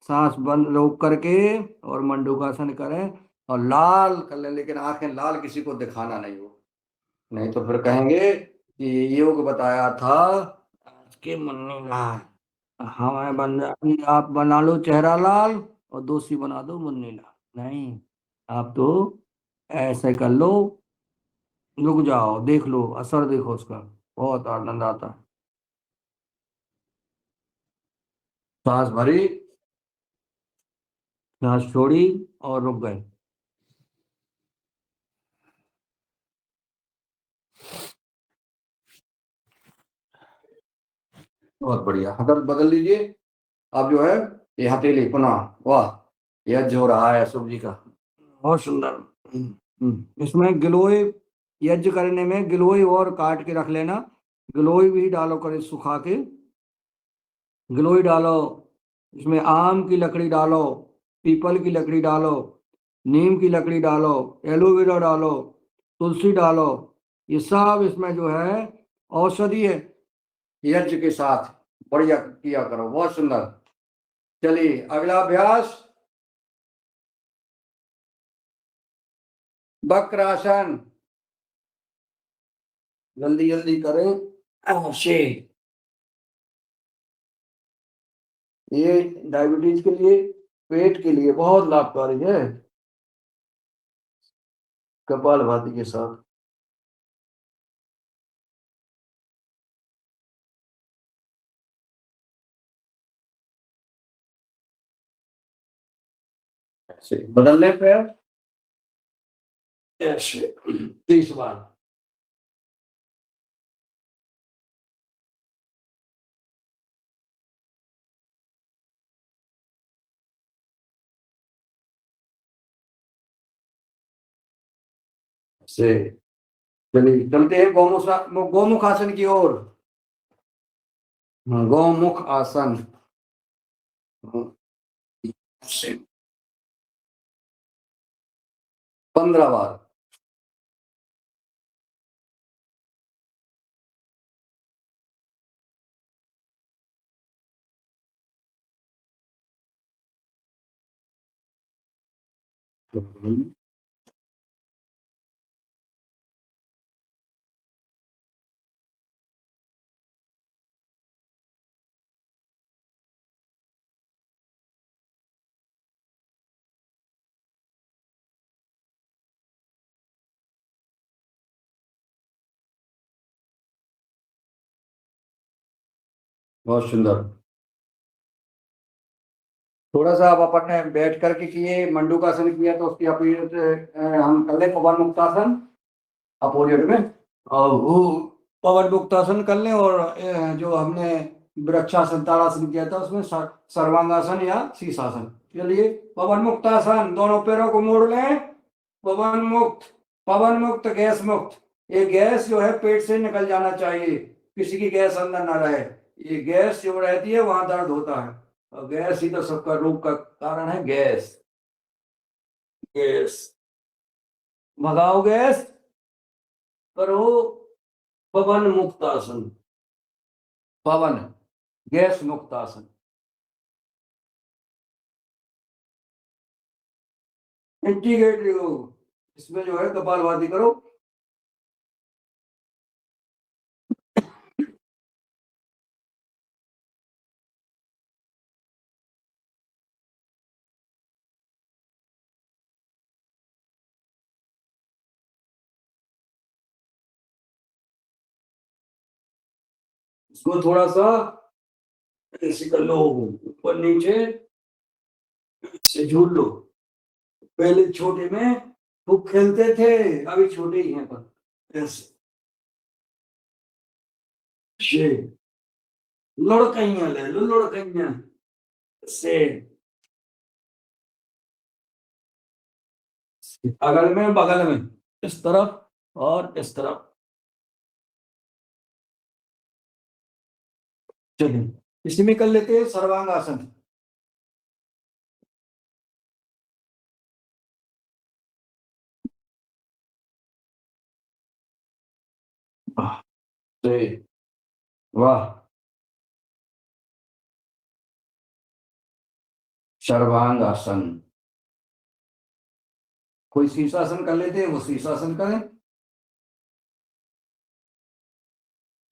सांस बंद रोक करके और मंडूकासन करें और लाल कर लें, लेकिन आंखें लाल किसी को दिखाना नहीं हो, नहीं तो फिर कहेंगे कि ये योग बताया था आज के मुन्नी लाल। हमें आप बना लो चेहरा लाल और दोषी बना दो मुन्नी लाल, नहीं, आप तो ऐसे कर लो, रुक जाओ, देख लो असर, देखो उसका बहुत आनंद आता है। सांस भरी, सांस छोड़ी और रुक गए। बहुत बढ़िया, हाथ बदल लीजिए। अब जो है ये हथेली पुनः, वाह, यज्ञ हो रहा है शुभ जी का, बहुत सुंदर। इसमें गिलोय, यज्ञ करने में गिलोय और काट के रख लेना, गिलोय भी डालो, करे सुखा के गिलोय डालो, इसमें आम की लकड़ी डालो, पीपल की लकड़ी डालो, नीम की लकड़ी डालो, एलोवेरा डालो, तुलसी डालो, ये सब इसमें जो है औषधि है, यज्ञ के साथ बढ़िया किया करो, बहुत सुंदर। चलिए अगला अभ्यास, वक्रासन, जल्दी जल्दी करें ऐसे। ये डायबिटीज के लिए, पेट के लिए बहुत लाभकारी है, कपालभाति के साथ। ऐसे बदलने पे ऐसे 30 बार। से चलिए चलते हैं गौमुख आसन की ओर। गौमुख आसन से 15 बार। बहुत सुंदर। थोड़ा सा अब अपन ने बैठ करके किए, मंडूकासन किया तो उसकी अपोजिट हम कर लें पवन मुक्तासन, अपोजिट में, और वो पवन मुक्तासन कर लें। और जो हमने वृक्षासन ताड़ासन किया था उसमें सर्वांगासन या शीर्षासन। चलिए पवन मुक्तासन, दोनों पैरों को मोड़ लें, पवन मुक्त, पवन मुक्त गैस मुक्त। ये गैस जो है पेट से निकल जाना चाहिए, किसी की गैस अंदर ना रहे, ये गैस जो रहती है वहां दर्द होता है, और गैस ही तो सबका रोग का कारण है, गैस, गैस भगाओ गैस, करो पवन मुक्तासन, पवन गैस मुक्तासन। इंटीग्रेट योग, इसमें जो है कपालभाति करो। इसको थोड़ा सा ऐसे कर लो, ऊपर नीचे से झूल लो। पहले छोटे में खूब खेलते थे, अभी छोटे ही हैं, पर ऐसे लुढ़कइयां ले लो, लुढ़कइयां से अगल में बगल में, इस तरफ और इस तरफ। चलिए इसी में कर लेते हैं सर्वांग आसन। वाह, सर्वांग आसन। कोई शीर्षासन कर लेते हैं, वो शीर्षासन करें।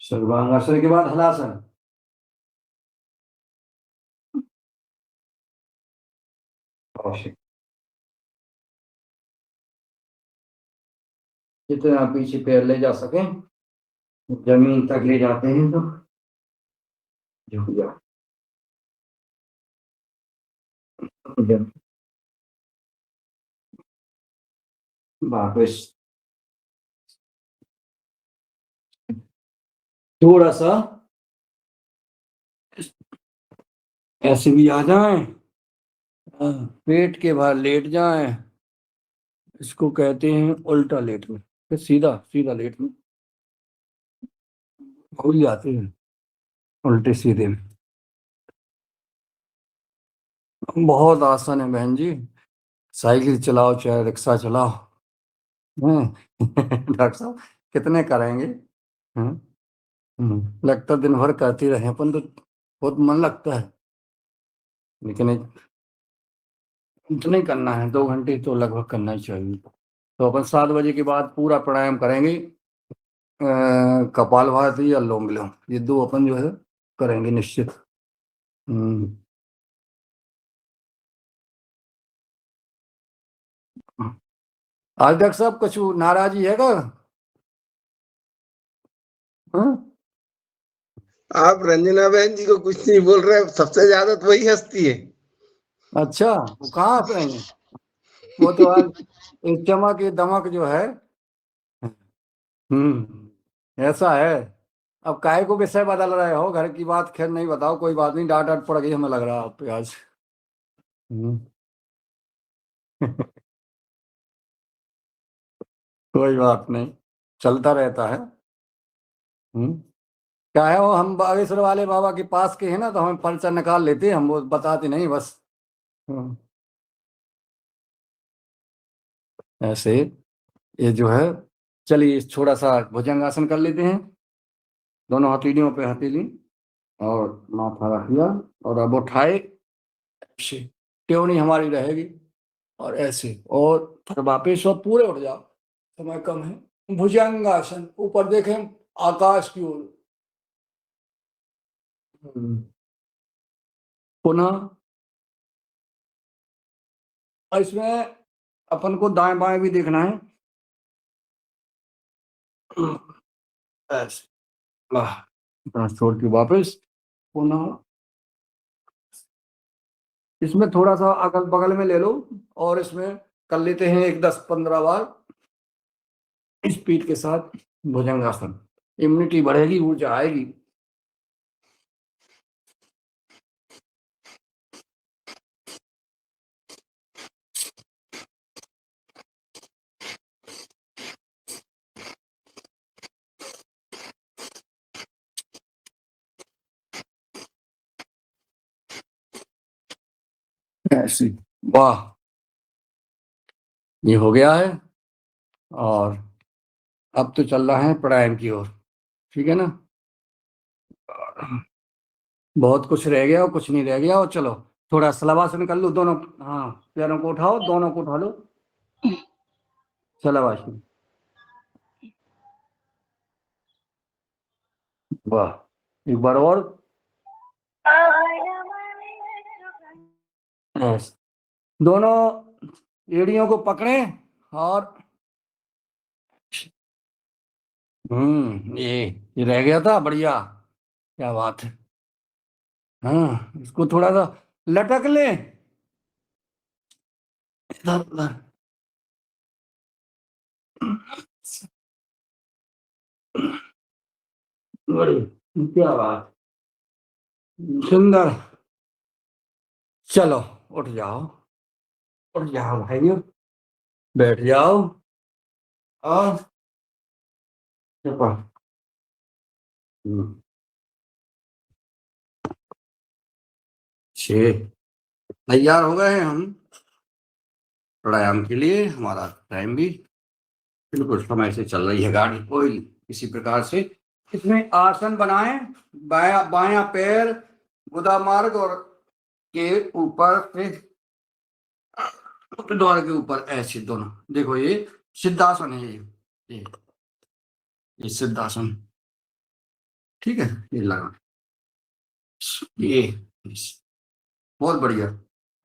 सर्वांग आसन के बाद हलासन। जितना पीछे पैर ले जा सके, जमीन तक ले जाते हैं तो झुक जाओ। वापस थोड़ा सा ऐसे भी आ जाएं, पेट के बाहर लेट जाएं, इसको कहते हैं उल्टा लेट में। फिर सीधा सीधा लेट में भूल जाते हैं, उल्टे सीधे में। बहुत आसान है बहन जी, साइकिल चलाओ चाहे रिक्शा चलाओ। डॉक्टर साहब कितने करेंगे? लगता दिन भर करती रहे अपन तो बहुत मन लगता है, लेकिन इतना ही करना है, 2 घंटे तो लगभग करना ही चाहिए। तो अपन 7 बजे के बाद पूरा प्राणायाम करेंगे, कपालभाति या अनुलोम विलोम, ये 2 अपन जो है करेंगे निश्चित। आज डॉक्टर साहब कुछ नाराजी है क्या? आप रंजना बहन जी को कुछ नहीं बोल रहे, सबसे ज्यादा तो वही हंसती है। अच्छा, वो कहाँ हंस रही है? वो तो आज एक चमक ये दमक जो है। ऐसा है। अब काहे को विषय बदल रहे हो? घर की बात खैर नहीं बताओ, कोई बात नहीं, डांट डांट पड़ गई हमें लग रहा है आप पे आज। कोई बात नहीं, चलता रहता है। क्या है, वो हम बागेश्वर वाले बाबा के पास के हैं ना, तो हमें पर्चा निकाल लेते हैं, हम वो बताते नहीं बस। ऐसे ये जो है, चलिए थोड़ा सा भुजंगासन कर लेते हैं। दोनों हथेलियों पे हथेली और माथा रख लिया, और अब उठाए, टेवनी हमारी रहेगी और ऐसे, और फिर वापिस और पूरे उठ जाओ, समय कम है। भुजंगासन, ऊपर देखें आकाश की ओर। पुनः इसमें अपन को दाएं बाएं भी देखना है। ऐसे छोड़ के वापस पुनः इसमें थोड़ा सा अगल बगल में ले लो, और इसमें कर लेते हैं एक 10-15 बार स्पीड के साथ भुजंगासन। इम्यूनिटी बढ़ेगी, ऊर्जा आएगी। ऐसी, वाह, ये हो गया है। और अब तो चल रहा है प्राणायाम की ओर, ठीक है ना? बहुत कुछ रह गया और कुछ नहीं रह गया। और चलो थोड़ा शलभासन कर लो, दोनों, हाँ, पैरों को उठाओ, दोनों को उठा लो, शाबाशी, वाह, एक बार और। यस, दोनों एड़ियों को पकड़ें और ये रह गया था, बढ़िया, क्या बात है। हाँ, इसको थोड़ा सा लटक ले, इधर उधर। बड़ी, क्या बात, सुंदर। चलो उठ जाओ, उठ जाओ भाइयों, बैठ जाओ और चुप। छे तैयार हो गए हैं हम प्राणायाम के लिए। हमारा टाइम भी बिल्कुल समय से चल रही है गाड़ी, कोई किसी प्रकार से। इसमें आसन बनाएं, बायां पैर गुदा मार्ग और के ऊपर से द्वार के ऊपर ऐसे दोनों, देखो ये सिद्धासन है, ये सिद्धासन, ठीक है, ये लगा, ये बहुत बढ़िया,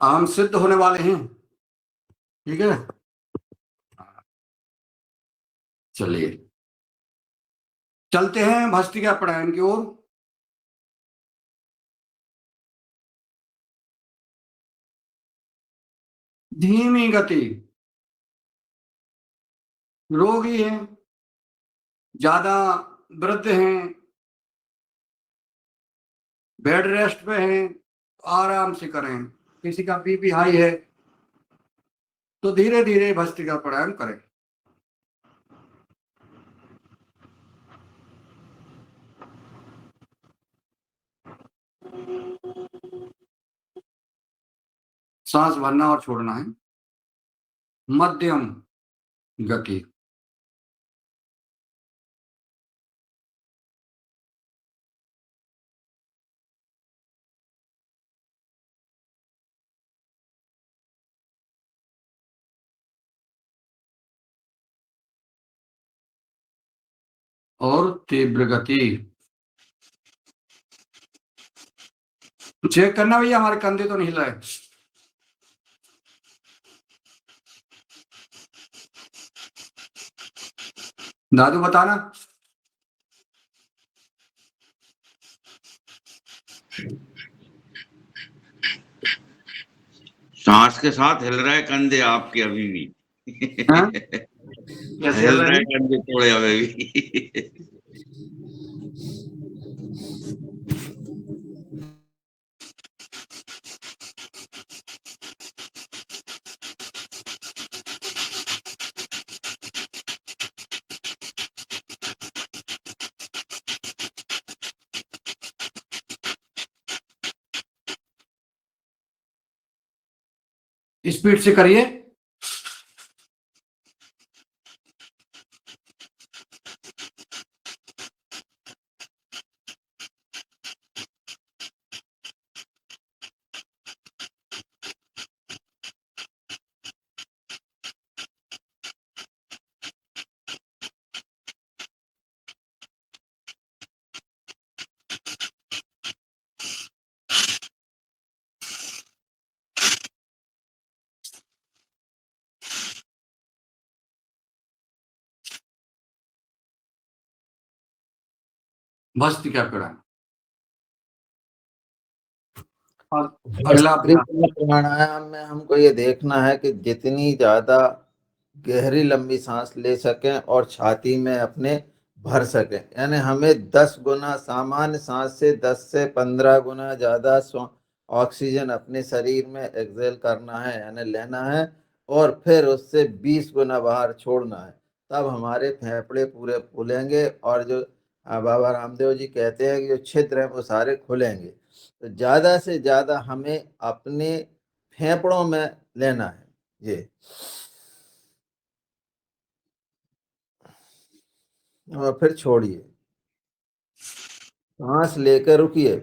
हम सिद्ध होने वाले हैं, ठीक है। चलिए चलते हैं भस्त्रिका प्राणायाम की ओर। धीमी गति, रोगी हैं, ज्यादा वृद्ध हैं, बेड रेस्ट पे हैं, आराम से करें। किसी का बीपी हाई है तो धीरे धीरे भस्त्रिका प्राणायाम करें। सांस भरना और छोड़ना है, मध्यम गति। और तीव्र गति। चेक करना भैया हमारे कंधे तो नहीं हिल रहे। दादू बताना। सांस के साथ हिल रहे कंधे आपके अभी भी। हाँ? कैसे हिल रहे कंधे थोड़े अभी भी। स्पीड से करिए। भस्त्रिका प्राणायाम। अगला भस्त्रिका प्राणायाम में हमको ये देखना है कि जितनी ज्यादा गहरी लंबी सांस ले सकें और छाती में अपने भर सकें, यानी हमें 10 गुना सामान्य सांस से 10 से 15 गुना ज्यादा ऑक्सीजन अपने शरीर में एक्सेल करना है, यानी लेना है, और फिर उससे 20 गुना बाहर छोड़ना है। तब हमारे फेफड़े पूरे फूलेंगे और जो बाबा रामदेव जी कहते हैं कि जो छिद्र हैं वो सारे खुलेंगे। तो ज्यादा से ज्यादा हमें अपने फेफड़ों में लेना है ये, और फिर छोड़िए, सांस लेकर रुकिए,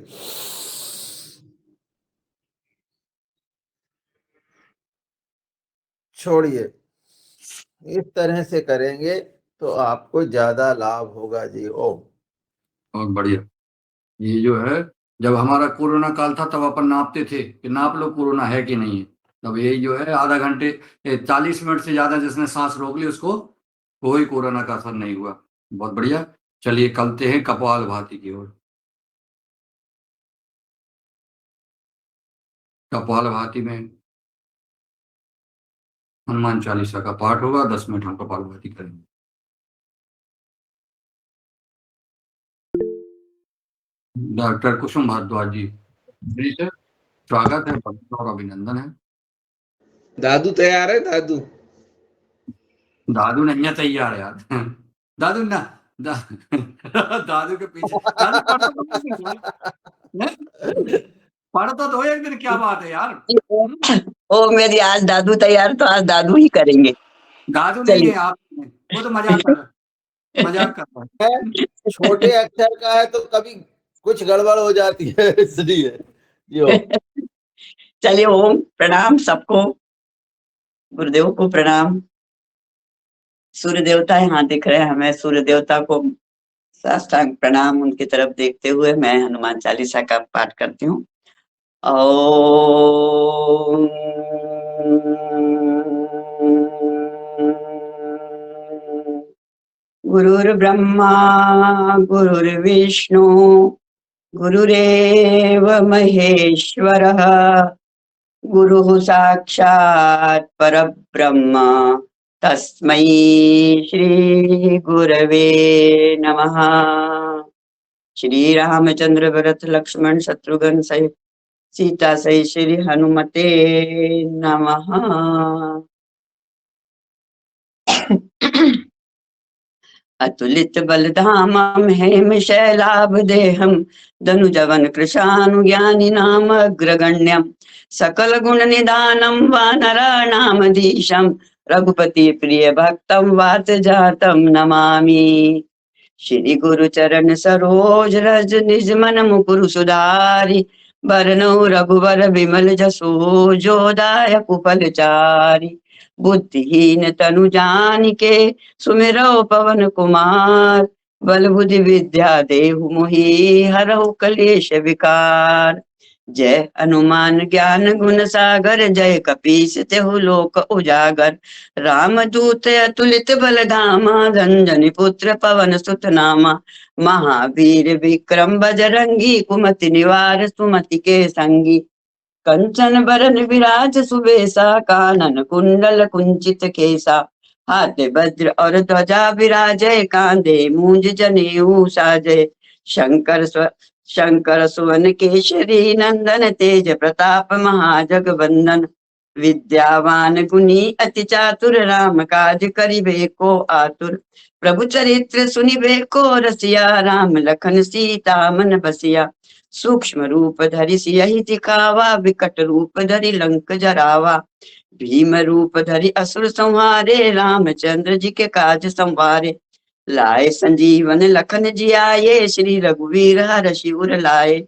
छोड़िए, इस तरह से करेंगे तो आपको ज्यादा लाभ होगा जी। ओम। बहुत बढ़िया। ये जो है, जब हमारा कोरोना काल था तब अपन नापते थे कि नाप लो कोरोना है कि नहीं है। तब यही जो है आधा घंटे 40 मिनट से ज्यादा जिसने सांस रोक ली उसको कोई कोरोना का असर नहीं हुआ। बहुत बढ़िया। चलिए चलते हैं कपालभाति की ओर। कपालभाति में हनुमान चालीसा का पाठ होगा, 10 मिनट हम कपालभाति करेंगे। डॉक्टर कुसुम भारद्वाज जी, जी सर, स्वागत है और अभिनंदन है। दादू तैयार है दादू? दादू नहीं है तैयार यार। दादू ना दा, दादू के पीछे दादू पढ़ता तो एक दिन पढ़ता तो एक दिन, क्या बात है यार। ओ मेरी आज दादू तैयार, तो आज दादू ही करेंगे। दादू नहीं है आप, वो तो मजाक कर रहा है। छोटे अक्षर का है तो कभी कुछ गड़बड़ हो जाती है, इसलिए जो चलिए ओम, प्रणाम सबको, गुरुदेव को प्रणाम। सूर्य देवता यहाँ दिख रहे हैं हमें, सूर्य देवता को साष्टांग प्रणाम उनकी तरफ देखते हुए मैं हनुमान चालीसा का पाठ करती हूँ। ओम गुरुर्ब्रह्मा गुरुर्विष्णु गुरुरेव महेश्वरः गुरुः साक्षात् परब्रह्म तस्मै श्री गुरवे नमः। श्री रामचंद्र भरत लक्ष्मण शत्रुघ्न सहित सीता सहित श्री हनुमते नमः। अतुलित बलधामं हेमशैलाभदेहं धनुजवन कृशानुज्ञानि नाम अग्रगण्यं सकल गुण निधानं वानराणामधीशं रघुपति प्रिय भक्तं वात जातं नमामि। श्री गुरु चरण सरोज रज निज मन मुकुरु सुधारि बरनौ रघुवर विमल जसो जोदायक फलचारि बुद्धिहीन तनु जानिके सुमिरौ पवन कुमार बल बुद्धि विद्या देहु मोहि हरहु कलेश विकार। जय हनुमान ज्ञान गुण सागर जय कपीस तेहु लोक उजागर रामदूत अतुलित बल धामा धनजनि पुत्र पवन सुत नामा महावीर विक्रम बजरंगी कुमति निवार सुमति के संगी कंचन बरन विराज सुबेसा कानन कुंडल कुंचित केसा हाथ वज्र और ध्वजा विराजय कांधे मूंज जनेऊ साजय शंकर सुवन केशरी नंदन तेज प्रताप महाजगवंदन विद्यावान गुणी अति चातुर राम काज करिबे को आतुर प्रभु चरित्र सुनिबे को रसिया राम लखन सीता मन बसिया सूक्ष्म रूप धरि सियहि दिखावा विकट रूप धरि लंक जरावा भीम रूप धरि असुर संहारे रामचंद्र जी के काज संवारे लाए संजीवन लखन जियाए श्री रघुवीर हर्षि उर लाए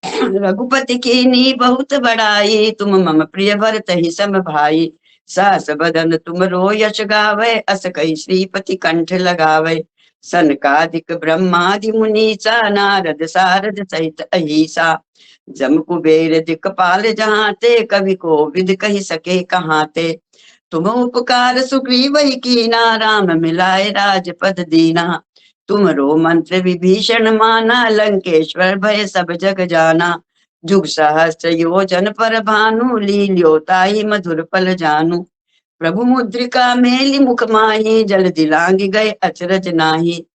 रघुपति कीन्ही बहुत बड़ाई तुम मम प्रिय भरत ही सम भाई सास बदन तुम रो यश गावे अस कही श्रीपति कंठ लगावे सनकादिक ब्रह्मादि मुनीसा नारद सारद सहित अहिसा जम कुबेर दिक्पाल जहाते कवि को विद कही सके कहाते तुम उपकार सुग्रीव ही कीना राम मिलाए राजपद दीना तुम रो मंत्र विभीषण माना लंकेश्वर भय सब जग जाना जुग सहस्त्र योजन पर भानु लील्यो ताहि मधुर पल जानु प्रभु मुद्रिका मेलि मुख माही जल दिलांग गए अचरज नाही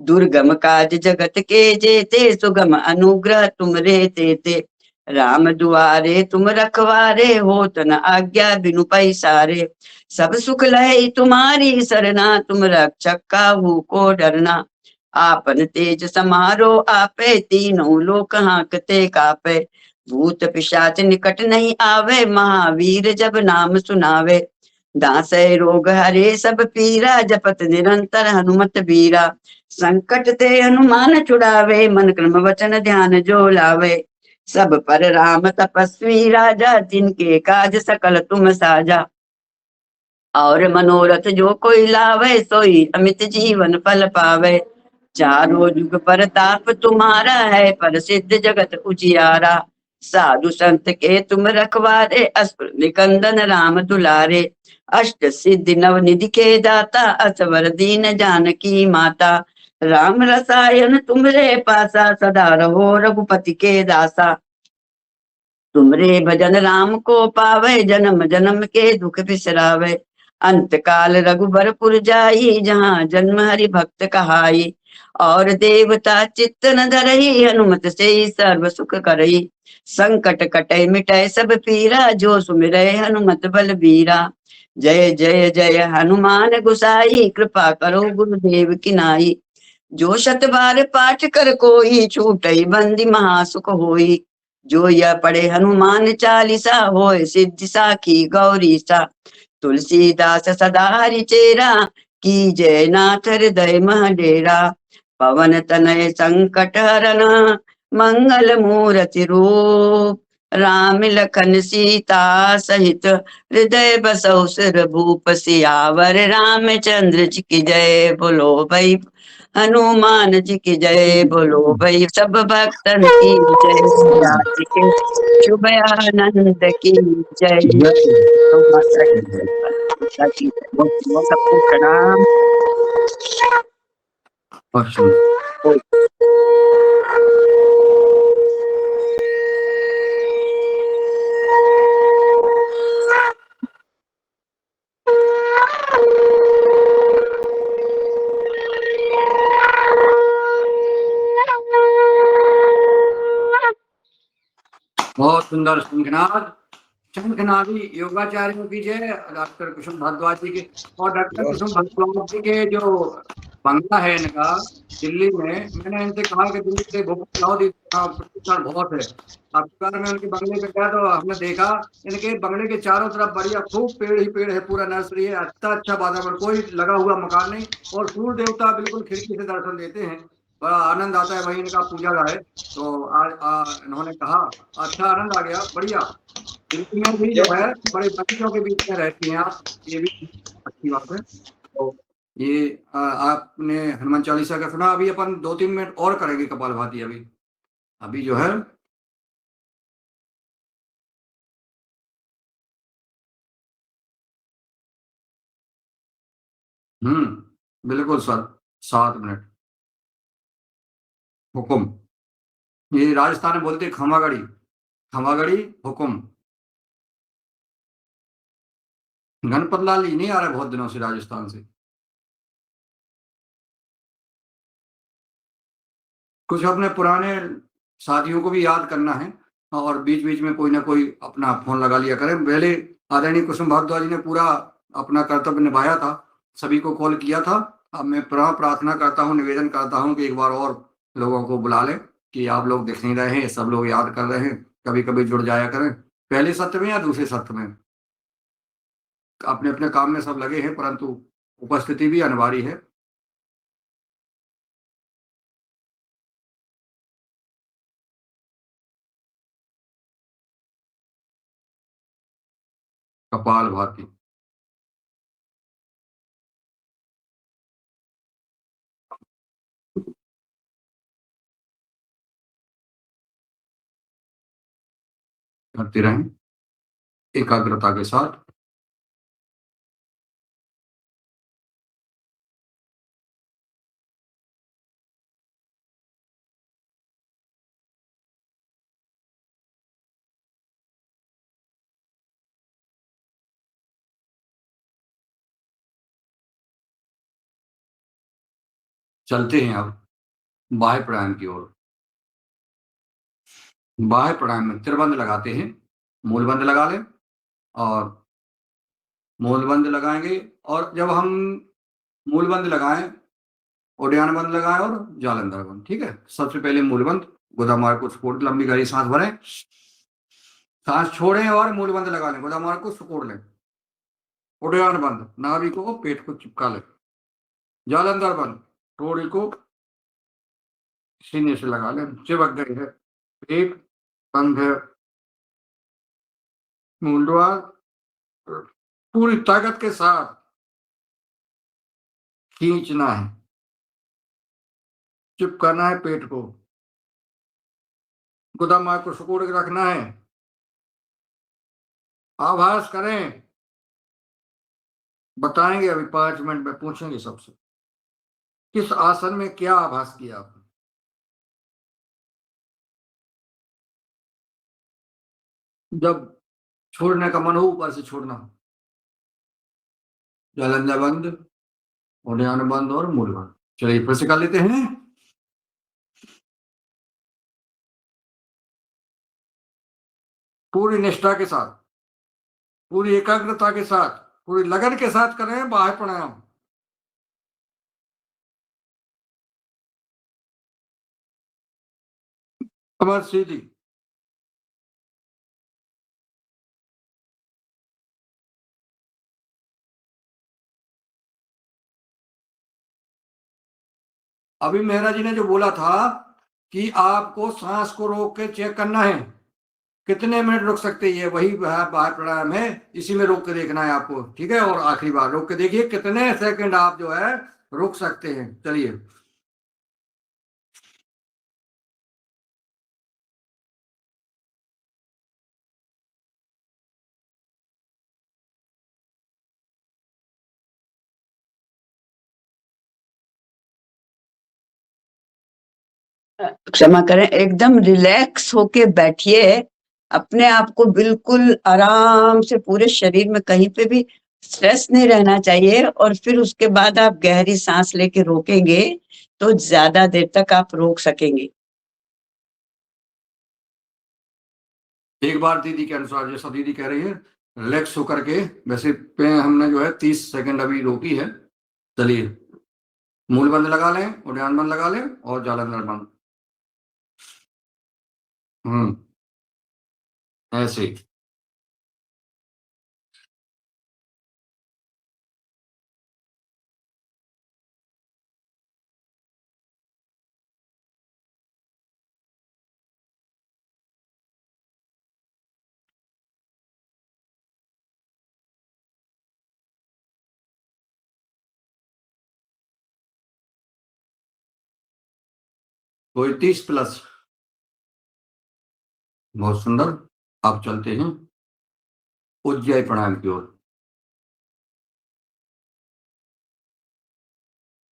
दुर्गम काज जगत के जेते सुगम अनुग्रह तुम रे तेते राम दुआरे तुम रखवारे होत न आज्ञा बिनु पैसारे सब सुख लहे तुम्हारी सरना तुम रक्षक काहू को डरना आपन तेज समारो आपे तीनों लोक हांकते कापे भूत पिशाच निकट नहीं आवे महावीर जब नाम सुनावे दासै रोग हरे सब पीरा जपत निरंतर हनुमत बीरा संकट ते हनुमान छुड़ावे मन क्रम वचन ध्यान जो लावे सब पर राम तपस्वी राजा जिनके काज सकल तुम साजा और मनोरथ जो कोई लावे सोई अमित जीवन फल पावे। चारों युग परताप तुम्हारा है प्रसिद्ध जगत उजियारा। साधु संत के तुम रखवारे असुर निकंदन राम दुलारे। अष्ट सिद्धि नव निधि के दाता असवर दीन जानकी माता। राम रसायन तुमरे पासा सदा रहो रघुपति के दासा। तुमरे भजन राम को पावे जन्म जन्म के दुख बिसरावे। अंत काल रघुबरपुर जाई जहाँ जन्म हरि भक्त कहाई। और देवता चित्त न धरही हनुमत से ही सर्व सुख करई। संकट कटे मिटै सब पीरा जो सुमिरै हनुमत बल बीरा। जय जय जय हनुमान गुसाई कृपा करो गुरुदेव की नाई। जो शत बार पाठ कर कोई छूटई बंदी महासुख होई। जो यह पढ़े हनुमान चालीसा होए सिद्धि साखी गौरी सा। तुलसीदास सदा हरि चेरा की जय नाथ हृदय मह डेरा। पवन तनय संकट हरन मंगल मूर्ति रूप। राम लखन सीता सहित हृदय बसौ सिर भूप। सियावर रामचंद्र जी की जय बोलो भाई हनुमान जी की जय बोलो भाई सब भक्तन की जय। सिया जी के शुभ आनंद की जय। तो माता की जय, पिता की जय, बहुत सबको प्रणाम। बहुत सुंदर शंखनाद। शंखनादी योगाचार्यों की जय। डॉक्टर कुसुम भारद्वाज जी के और डॉक्टर कुसुम भारद्वाज जी के जो बंगला है इनका दिल्ली में, मैंने इनसे कहा कि दिल्ली से भोपाल प्रदूषण बहुत है। अब बार में उनके बंगले पे गया तो हमने देखा इनके बंगले के चारों तरफ बढ़िया खूब पेड़ ही पेड़ है, पूरा नर्सरी है, अच्छा वातावरण, कोई लगा हुआ मकान नहीं, और सूर्य देवता बिल्कुल खिड़की से दर्शन देते हैं। बड़ा आनंद आता है, वही इनका पूजा है। तो आज इन्होंने कहा अच्छा आनंद आ गया, बढ़िया। दिल्ली में भी जो है बड़े बच्चों के बीच में रहती हैं आप, ये भी अच्छी बात है। तो ये आपने हनुमान चालीसा का सुना। अभी अपन 2-3 मिनट और करेंगे कपालभाति। अभी अभी जो है बिल्कुल सर, 7 मिनट हुक्म। ये राजस्थान में बोलते खमागड़ी, खमागड़ी हुक्म। गणपत लाल जी नहीं आ रहे बहुत दिनों से राजस्थान से। कुछ अपने पुराने साथियों को भी याद करना है और बीच बीच में कोई ना कोई अपना फोन लगा लिया करें। पहले आदरणीय कुसुम भारद्वाज जी ने पूरा अपना कर्तव्य निभाया था, सभी को कॉल किया था। अब मैं प्रार्थना करता हूँ, निवेदन करता हूँ कि एक बार और लोगों को बुला लें कि आप लोग देख नहीं रहे हैं, सब लोग याद कर रहे हैं, कभी कभी जुड़ जाया करें। पहले सत्र में या दूसरे सत्र में अपने अपने काम में सब लगे हैं, परंतु उपस्थिति भी अनिवार्य है। कपाल भाती करते रहें एकाग्रता के साथ। चलते हैं अब बाह्य प्राणायाम की ओर। बाह्य प्राणायाम में त्रिबंध लगाते हैं, मूलबंध लगा लें और मूलबंध लगाएंगे। और जब हम मूलबंध लगाएं, उड्डयन बंद लगाएं और जालंधर बंद। ठीक है, सबसे पहले मूलबंध, गोदा मार्ग को सपोर्ट, लंबी गहरी सांस भरें, सांस छोड़ें और मूलबंध लगा लें, गोदा मार्ग को सपोर्ट लें। उड्डयन बंद, नाभि को पेट को चिपका लें। जालंधर बंद, थोड़ी को सीने से लगा लें, चिपक गई है। एक बंद है, मूलद्वार पूरी ताकत के साथ खींचना है, चुप करना है पेट को, गोदाम को सिकुड़ के रखना है, आभास करें, बताएंगे अभी 5 मिनट में, पूछेंगे सबसे किस आसन में क्या आभास किया आपने। जब छोड़ने का मन हो ऊपर से छोड़ना, जालंधर बंद, उद्यान बंद और मूल बंद। चलिए फिर से कर लेते हैं। पूरी निष्ठा के साथ, पूरी एकाग्रता के साथ, पूरी लगन के साथ करें बाह्य प्राणायाम। कमर सीधी, अभी मेहरा जी ने जो बोला था कि आपको सांस को रोक के चेक करना है, कितने मिनट रुक सकते हैं, वही बाह्य प्राणायाम है, इसी में रोक के देखना है आपको, ठीक है। और आखिरी बार रोक के देखिए कितने सेकंड आप जो है रुक सकते हैं। चलिए क्षमा करें, एकदम रिलैक्स होके बैठिए, अपने आप को बिल्कुल आराम से, पूरे शरीर में कहीं पे भी स्ट्रेस नहीं रहना चाहिए। और फिर उसके बाद आप गहरी सांस लेके रोकेंगे तो ज्यादा देर तक आप रोक सकेंगे। एक बार दीदी के अनुसार, जैसा दीदी कह रही है रिलैक्स होकर के, वैसे पे हमने जो है 30 सेकंड अभी रोकी है। चलिए मूल बंद लगा लें, उद्यान बंद लगा लें और जालंधर बंद। ऐसे ही कोई 30 प्लस, बहुत सुंदर। आप चलते हैं उज्जय प्राणायाम की ओर।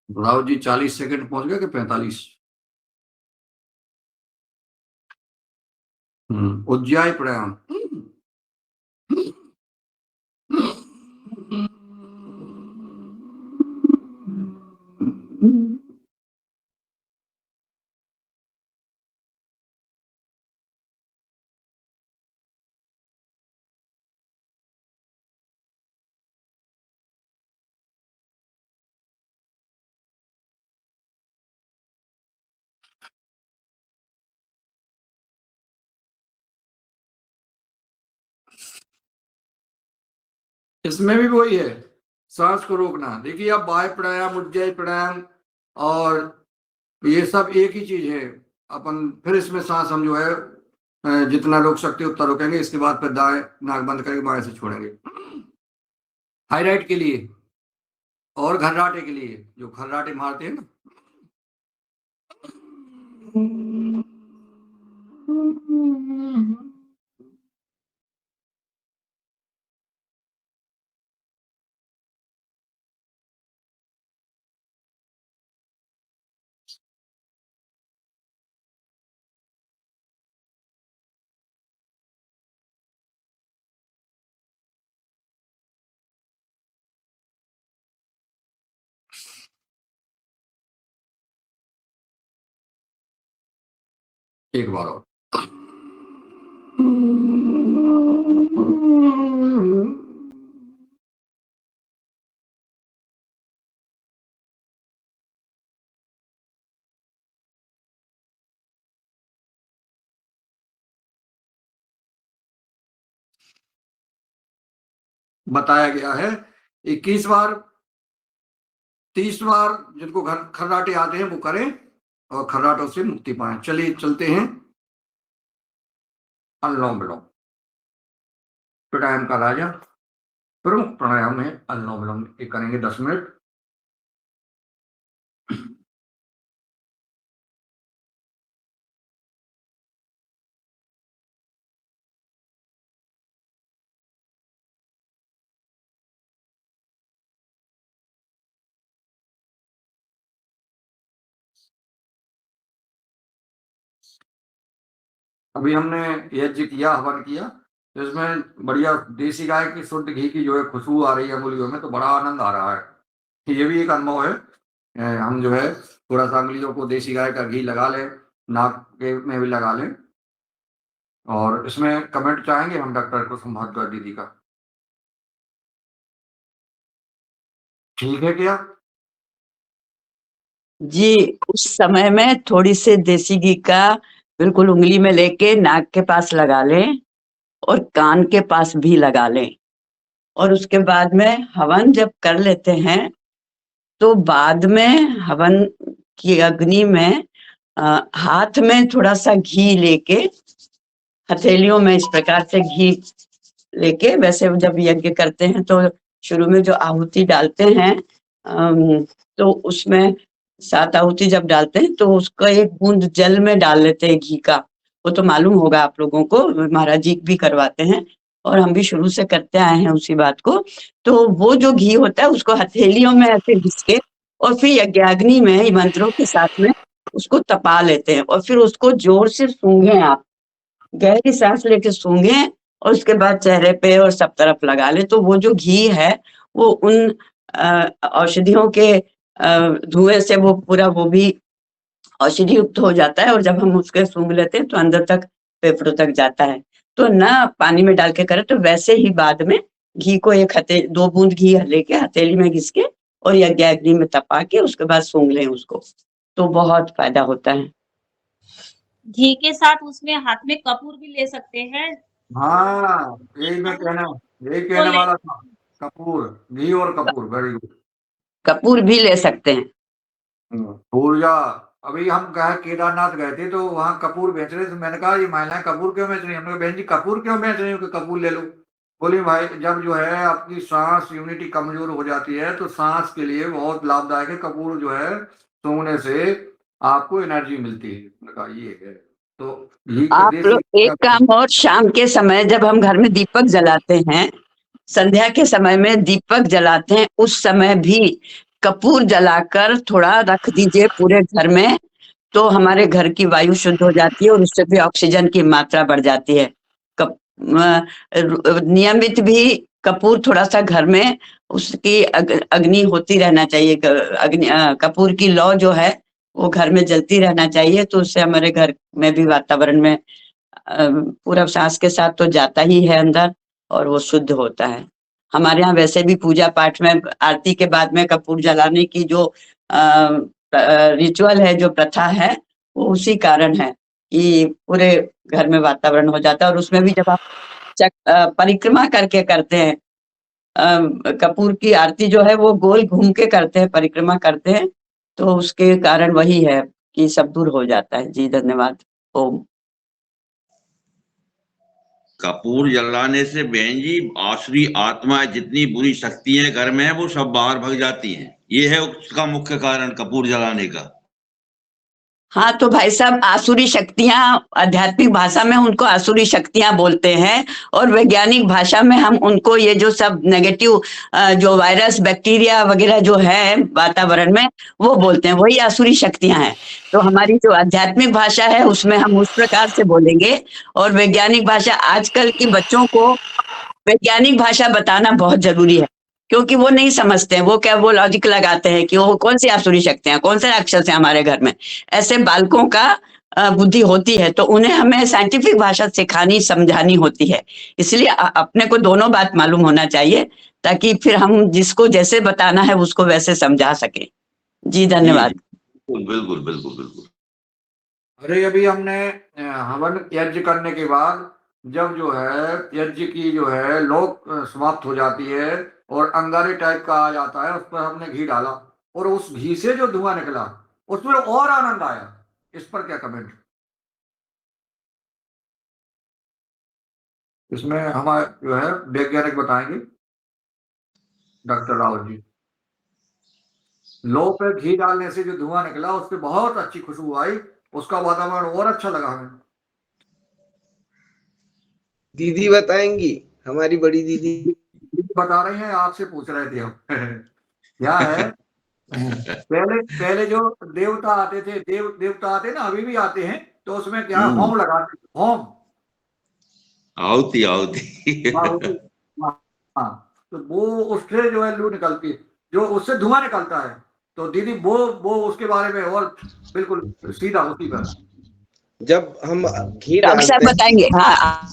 राव जी 40 सेकंड पहुंच गए कि 45? उज्जय प्राणायाम। इसमें भी वही है, सांस को रोकना। देखिए आप बाह्य प्राणायाम, उज्जय प्राणायाम और ये सब एक ही चीज है। अपन फिर इसमें सांस हम जो है जितना रोक सकते उतना रोकेंगे। इसके बाद फिर दाएं नाक बंद करके बाएं से छोड़ेंगे। थायराइड के लिए और खर्राटे के लिए, जो खर्राटे मारते हैं ना, एक बार और। बताया गया है 21 बार, 30 बार जिनको खर्राटे आते हैं वो करें और खर्राटों से मुक्ति पाएं। चलिए चलते हैं अनुलोम विलोम, प्राणायाम का राजा। प्रमुख प्राणायाम है अनुलोम विलोम, ये करेंगे 10 मिनट। अभी हमने यज्ञ किया, हवन किया, तो इसमें बढ़िया देसी गाय की शुद्ध घी की जो है खुशबू आ रही है अंगुलियों में, तो बड़ा आनंद आ रहा है। ये भी एक अनुभव है। हम जो है थोड़ा सा अंगुलियों को देसी गाय का घी लगा लें, नाक के में भी लगा लें। और इसमें कमेंट चाहेंगे हम डॉक्टर कुसुम भारद्वाज दीदी का, ठीक है क्या? जी, उस समय में थोड़ी सी देसी घी का बिल्कुल उंगली में लेके नाक के पास लगा लें और कान के पास भी लगा लें। और उसके बाद में हवन जब कर लेते हैं तो बाद में हवन की अग्नि में हाथ में थोड़ा सा घी लेके, हथेलियों में इस प्रकार से घी लेके, वैसे जब यज्ञ करते हैं तो शुरू में जो आहुति डालते हैं तो उसमें 7 आहुति जब डालते हैं तो उसका एक बूंद जल में डाल लेते हैं घी का। वो तो मालूम होगा आप लोगों को, महाराज जी भी करवाते हैं और हम भी शुरू से करते आए हैं उसी बात को। तो वो जो घी होता है उसको हथेलियों में ऐसे घिस के और फिर यज्ञाग्नि में मंत्रों के साथ में उसको तपा लेते हैं और फिर उसको जोर से सूंघें आप, गहरी सांस लेके सूंघें और उसके बाद चेहरे पे और सब तरफ लगा ले। तो वो जो घी है वो उन औषधियों के धुएं से वो पूरा वो भी औषधि युक्त हो जाता है और जब हम उसके सूंघ लेते हैं तो अंदर तक फेफड़ों तक जाता है। तो ना पानी में डाल के करें तो वैसे ही बाद में घी को 2 बूंद घी लेके हथेली में घिस के और यज्ञाग्नि में तपा के उसके बाद सूंघ लें उसको, तो बहुत फायदा होता है। घी के साथ उसमें हाथ में कपूर भी ले सकते हैं। हाँ, यही तो कहने ले वाला था। कपूर, घी और कपूर, वेरी गुड। कपूर भी ले सकते हैं। ऊर्जा। अभी हम गए केदारनाथ गए थे तो वहाँ कपूर बेच रहे थे, मैंने कहा ये महिलाएं कपूर क्यों बेच रही हैं? हमने कहा बहन जी कपूर क्यों बेच रही हो कि कपूर ले लो। बोली भाई जब जो है आपकी सांस यूनिटी कमजोर हो जाती है तो सांस के लिए बहुत लाभदायक है कपूर, जो है सूंघने से आपको एनर्जी मिलती है। मैंने कहा ये है तो घी का आप देसी लोग एक काम और, शाम के समय जब हम घर में दीपक जलाते हैं, संध्या के समय में दीपक जलाते हैं, उस समय भी कपूर जलाकर थोड़ा रख दीजिए पूरे घर में, तो हमारे घर की वायु शुद्ध हो जाती है और उससे भी ऑक्सीजन की मात्रा बढ़ जाती है। नियमित भी कपूर थोड़ा सा घर में उसकी अग्नि होती रहना चाहिए, कपूर की लौ जो है वो घर में जलती रहना चाहिए, तो उससे हमारे घर में भी वातावरण में पूरा सांस के साथ तो जाता ही है अंदर और वो शुद्ध होता है। हमारे यहाँ वैसे भी पूजा पाठ में आरती के बाद में कपूर जलाने की जो रिचुअल है, जो प्रथा है, वो उसी कारण है कि पूरे घर में वातावरण हो जाता है। और उसमें भी जब आप परिक्रमा करके करते हैं, कपूर की आरती जो है वो गोल घूम के करते हैं, परिक्रमा करते हैं, तो उसके कारण वही है कि सब दूर हो जाता है। जी धन्यवाद। ओम। कपूर जलाने से बहन जी आसुरी आत्मा जितनी बुरी शक्तियां घर में है वो सब बाहर भाग जाती हैं। ये है उसका मुख्य कारण कपूर जलाने का। हाँ तो भाई साहब, आसुरी शक्तियां आध्यात्मिक भाषा में उनको आसुरी शक्तियां बोलते हैं और वैज्ञानिक भाषा में हम उनको ये जो सब नेगेटिव जो वायरस बैक्टीरिया वगैरह जो है वातावरण में वो बोलते हैं, वही आसुरी शक्तियां हैं। तो हमारी जो आध्यात्मिक भाषा है उसमें हम उस प्रकार से बोलेंगे और वैज्ञानिक भाषा, आजकल के बच्चों को वैज्ञानिक भाषा बताना बहुत जरूरी है क्योंकि वो नहीं समझते हैं, वो क्या वो लॉजिक लगाते हैं कि वो कौन सी आसुरी शक्तियां, कौन से राक्षस है हमारे घर में। ऐसे बालकों का बुद्धि होती है, तो उन्हें हमें साइंटिफिक भाषा सिखानी समझानी होती है। इसलिए अपने को दोनों बात मालूम होना चाहिए ताकि फिर हम जिसको जैसे बताना है उसको वैसे समझा सके। जी धन्यवाद। बिल्कुल बिल्कुल बिल्कुल। अरे अभी हमने हवन यज्ञ करने के बाद जब जो है यज्ञ की जो है लोक समाप्त हो जाती है और अंगारे टाइप का आ जाता है, उस पर हमने घी डाला और उस घी से जो धुआं निकला उसमें और आनंद आया। इस पर क्या कमेंट? इसमें हमारे जो है वैज्ञानिक बताएंगे। डॉक्टर राव जी। लो पे घी डालने से जो धुआं निकला उससे बहुत अच्छी खुशबू आई, उसका वातावरण और अच्छा लगा हमें। दीदी बताएंगी, हमारी बड़ी दीदी बता रही हैं, आपसे पूछ रहे थे हम। क्या है, पहले जो देवता आते थे, देवता आते ना, अभी भी आते हैं, तो उसमें क्या होम लगाते थे, होम आहुति आहुति। हाँ, तो वो उससे जो है लू निकलती है, जो उससे धुआं निकलता है। तो दीदी वो उसके बारे में और बिल्कुल सीधा उसी पर। जब हम घी डॉक्टर साहब डालते हैं, बताएंगे। हाँ,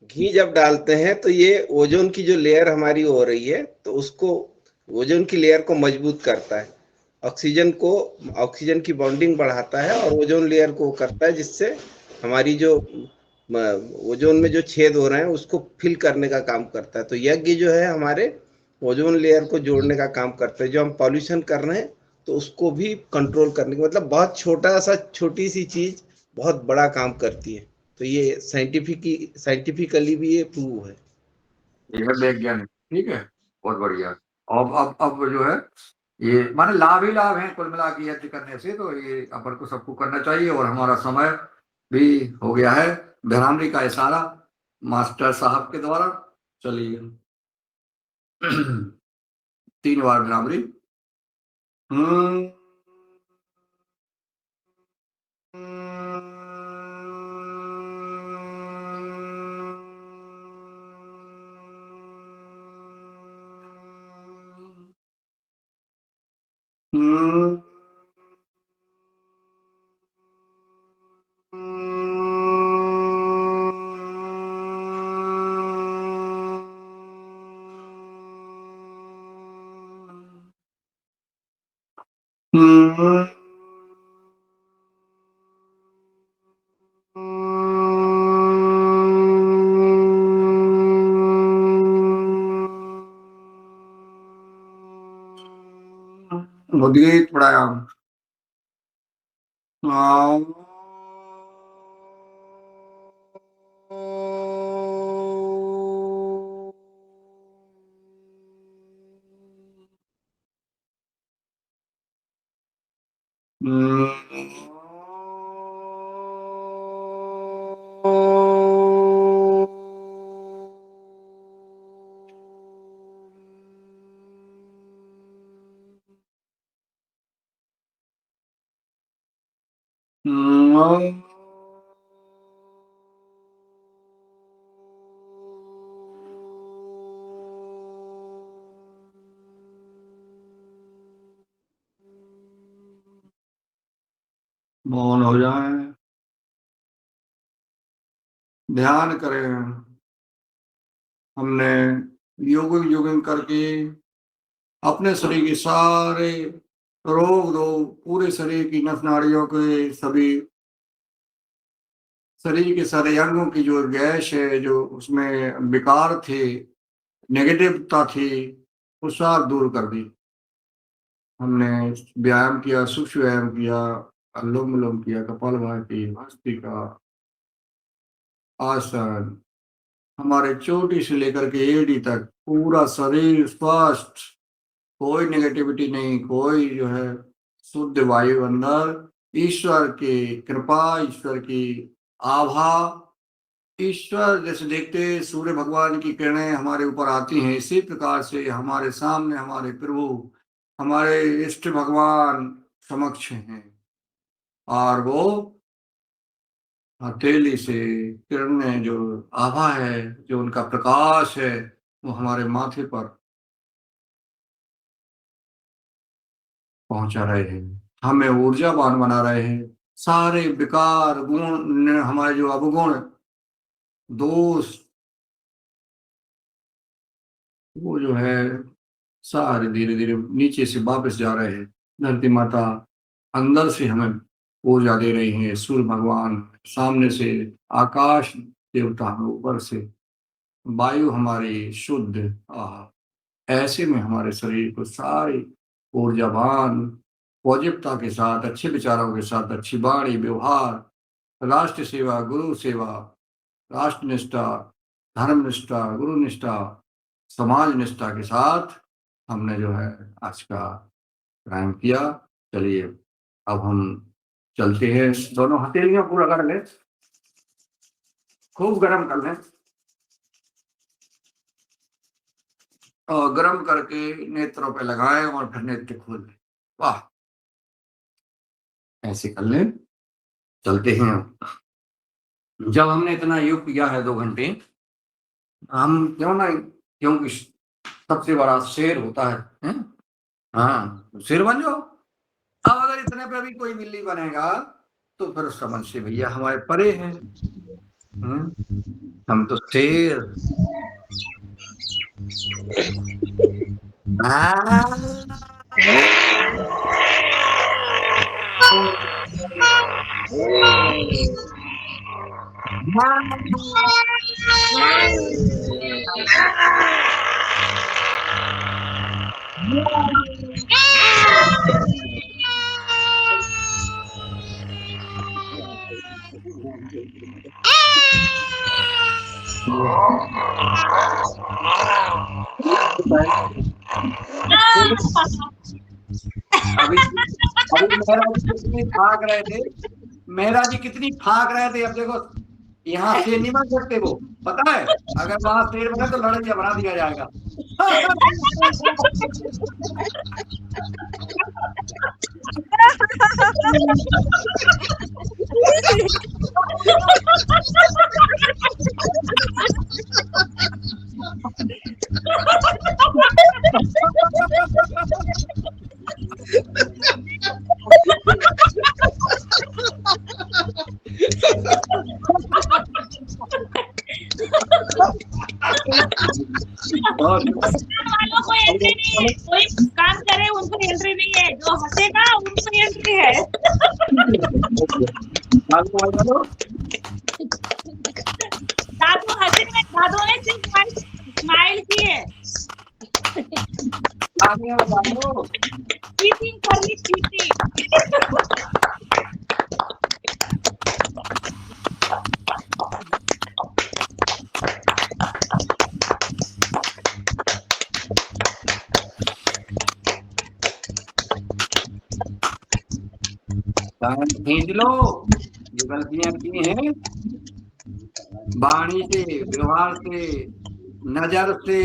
घी जब डालते हैं तो ये ओजोन की जो लेयर हमारी हो रही है, तो उसको ओजोन की लेयर को मजबूत करता है, ऑक्सीजन की बॉन्डिंग बढ़ाता है और ओजोन लेयर को करता है, जिससे हमारी जो ओजोन में जो छेद हो रहे हैं उसको फिल करने का काम करता है। तो यज्ञ जो है हमारे ओजोन लेयर को जोड़ने का काम करता है। जो हम पॉल्यूशन कर रहे हैं तो उसको भी कंट्रोल करने का मतलब बहुत छोटी सी चीज बहुत बड़ा काम करती है। तो ये साइंटिफिकली भी ये प्रूव है। ये है वैज्ञानिक, ठीक है, बहुत बढ़िया। अब जो है ये माने लाभ ही लाभ है कुल मिला के यज्ञ करने से, तो ये अपन को सबको करना चाहिए। और हमारा समय भी हो गया है, भ्रामरी का इशारा मास्टर साहब के द्वारा। चलिए 3 बार भ्रामरी। उद्गीत प्राणायाम। मौन हो जाए, ध्यान करें। हमने योगिंग करके अपने शरीर के सारे रोग पूरे शरीर की नस नाड़ियों के सभी शरीर के सारे अंगों की जो गैस है, जो उसमें विकार थे, नेगेटिवता थी, वो सब दूर कर दी। हमने व्यायाम किया, सूक्ष्म व्यायाम किया, अनुलोम विलोम किया, कपालभाति, भस्त्रिका आसन, हमारे चोटी से लेकर के एड़ी तक पूरा शरीर स्वस्थ, कोई नेगेटिविटी नहीं, कोई जो है शुद्ध वायु अंदर, ईश्वर की कृपा, ईश्वर की आभा। ईश्वर जैसे देखते सूर्य भगवान की किरणें हमारे ऊपर आती हैं, इसी प्रकार से हमारे सामने हमारे प्रभु, हमारे इष्ट भगवान समक्ष हैं, और वो हथेली से किरणें, जो आभा है, जो उनका प्रकाश है, वो हमारे माथे पर पहुंचा रहे हैं, हमें ऊर्जावान बना रहे हैं। सारे विकार गुण, हमारे जो अवगुण दोष, वो जो है सारे धीरे धीरे नीचे से वापस जा रहे हैं। धरती माता अंदर से हमें ऊर्जा दे रही है, सूर्य भगवान सामने से, आकाश देवता हमें ऊपर से, वायु हमारी शुद्ध। ऐसे में हमारे शरीर को सारी ऊर्जावान, पॉजिटिवता के साथ, अच्छे विचारों के साथ, अच्छी वाणी व्यवहार, राष्ट्र सेवा, गुरु सेवा, राष्ट्र निष्ठा, धर्म निष्ठा, गुरु निष्ठा, समाज निष्ठा के साथ हमने जो है आज का प्राणायाम किया। चलिए अब हम चलते हैं, दोनों हथेलियां पूरा कर लें, खूब गर्म कर लें और गर्म करके नेत्रों पे लगाएं और फिर नेत्र खोल लें। वाह, ऐसे कर लें। चलते हैं। जब हमने इतना योग किया है 2 घंटे, हम क्यों ना, क्योंकि सबसे बड़ा शेर होता है? हाँ, शेर बन जाओ। अब अगर इतने पे भी कोई बिल्ली बनेगा तो फिर समझ से भैया हमारे परे हैं। हम तो शेर। अभी कितनी भाग रहे थे, मेहरा जी कितनी भाग रहे थे। अब देखो यहाँ शेर नहीं बन सकते वो, पता है? अगर वहां शेर बने तो लड़किया बना दिया जाएगा। वालों को एंट्री नहीं है, कोई काम करे उनको एंट्री नहीं है, जो हंसेगा उनको एंट्री है। दादू हंसे में, दादू ने सिर्फ स्माइल की है। चीटिंग कर ली, चीटिंग। खींच लो जो गलतियां की हैं, वाणी से, व्यवहार से, नजर से,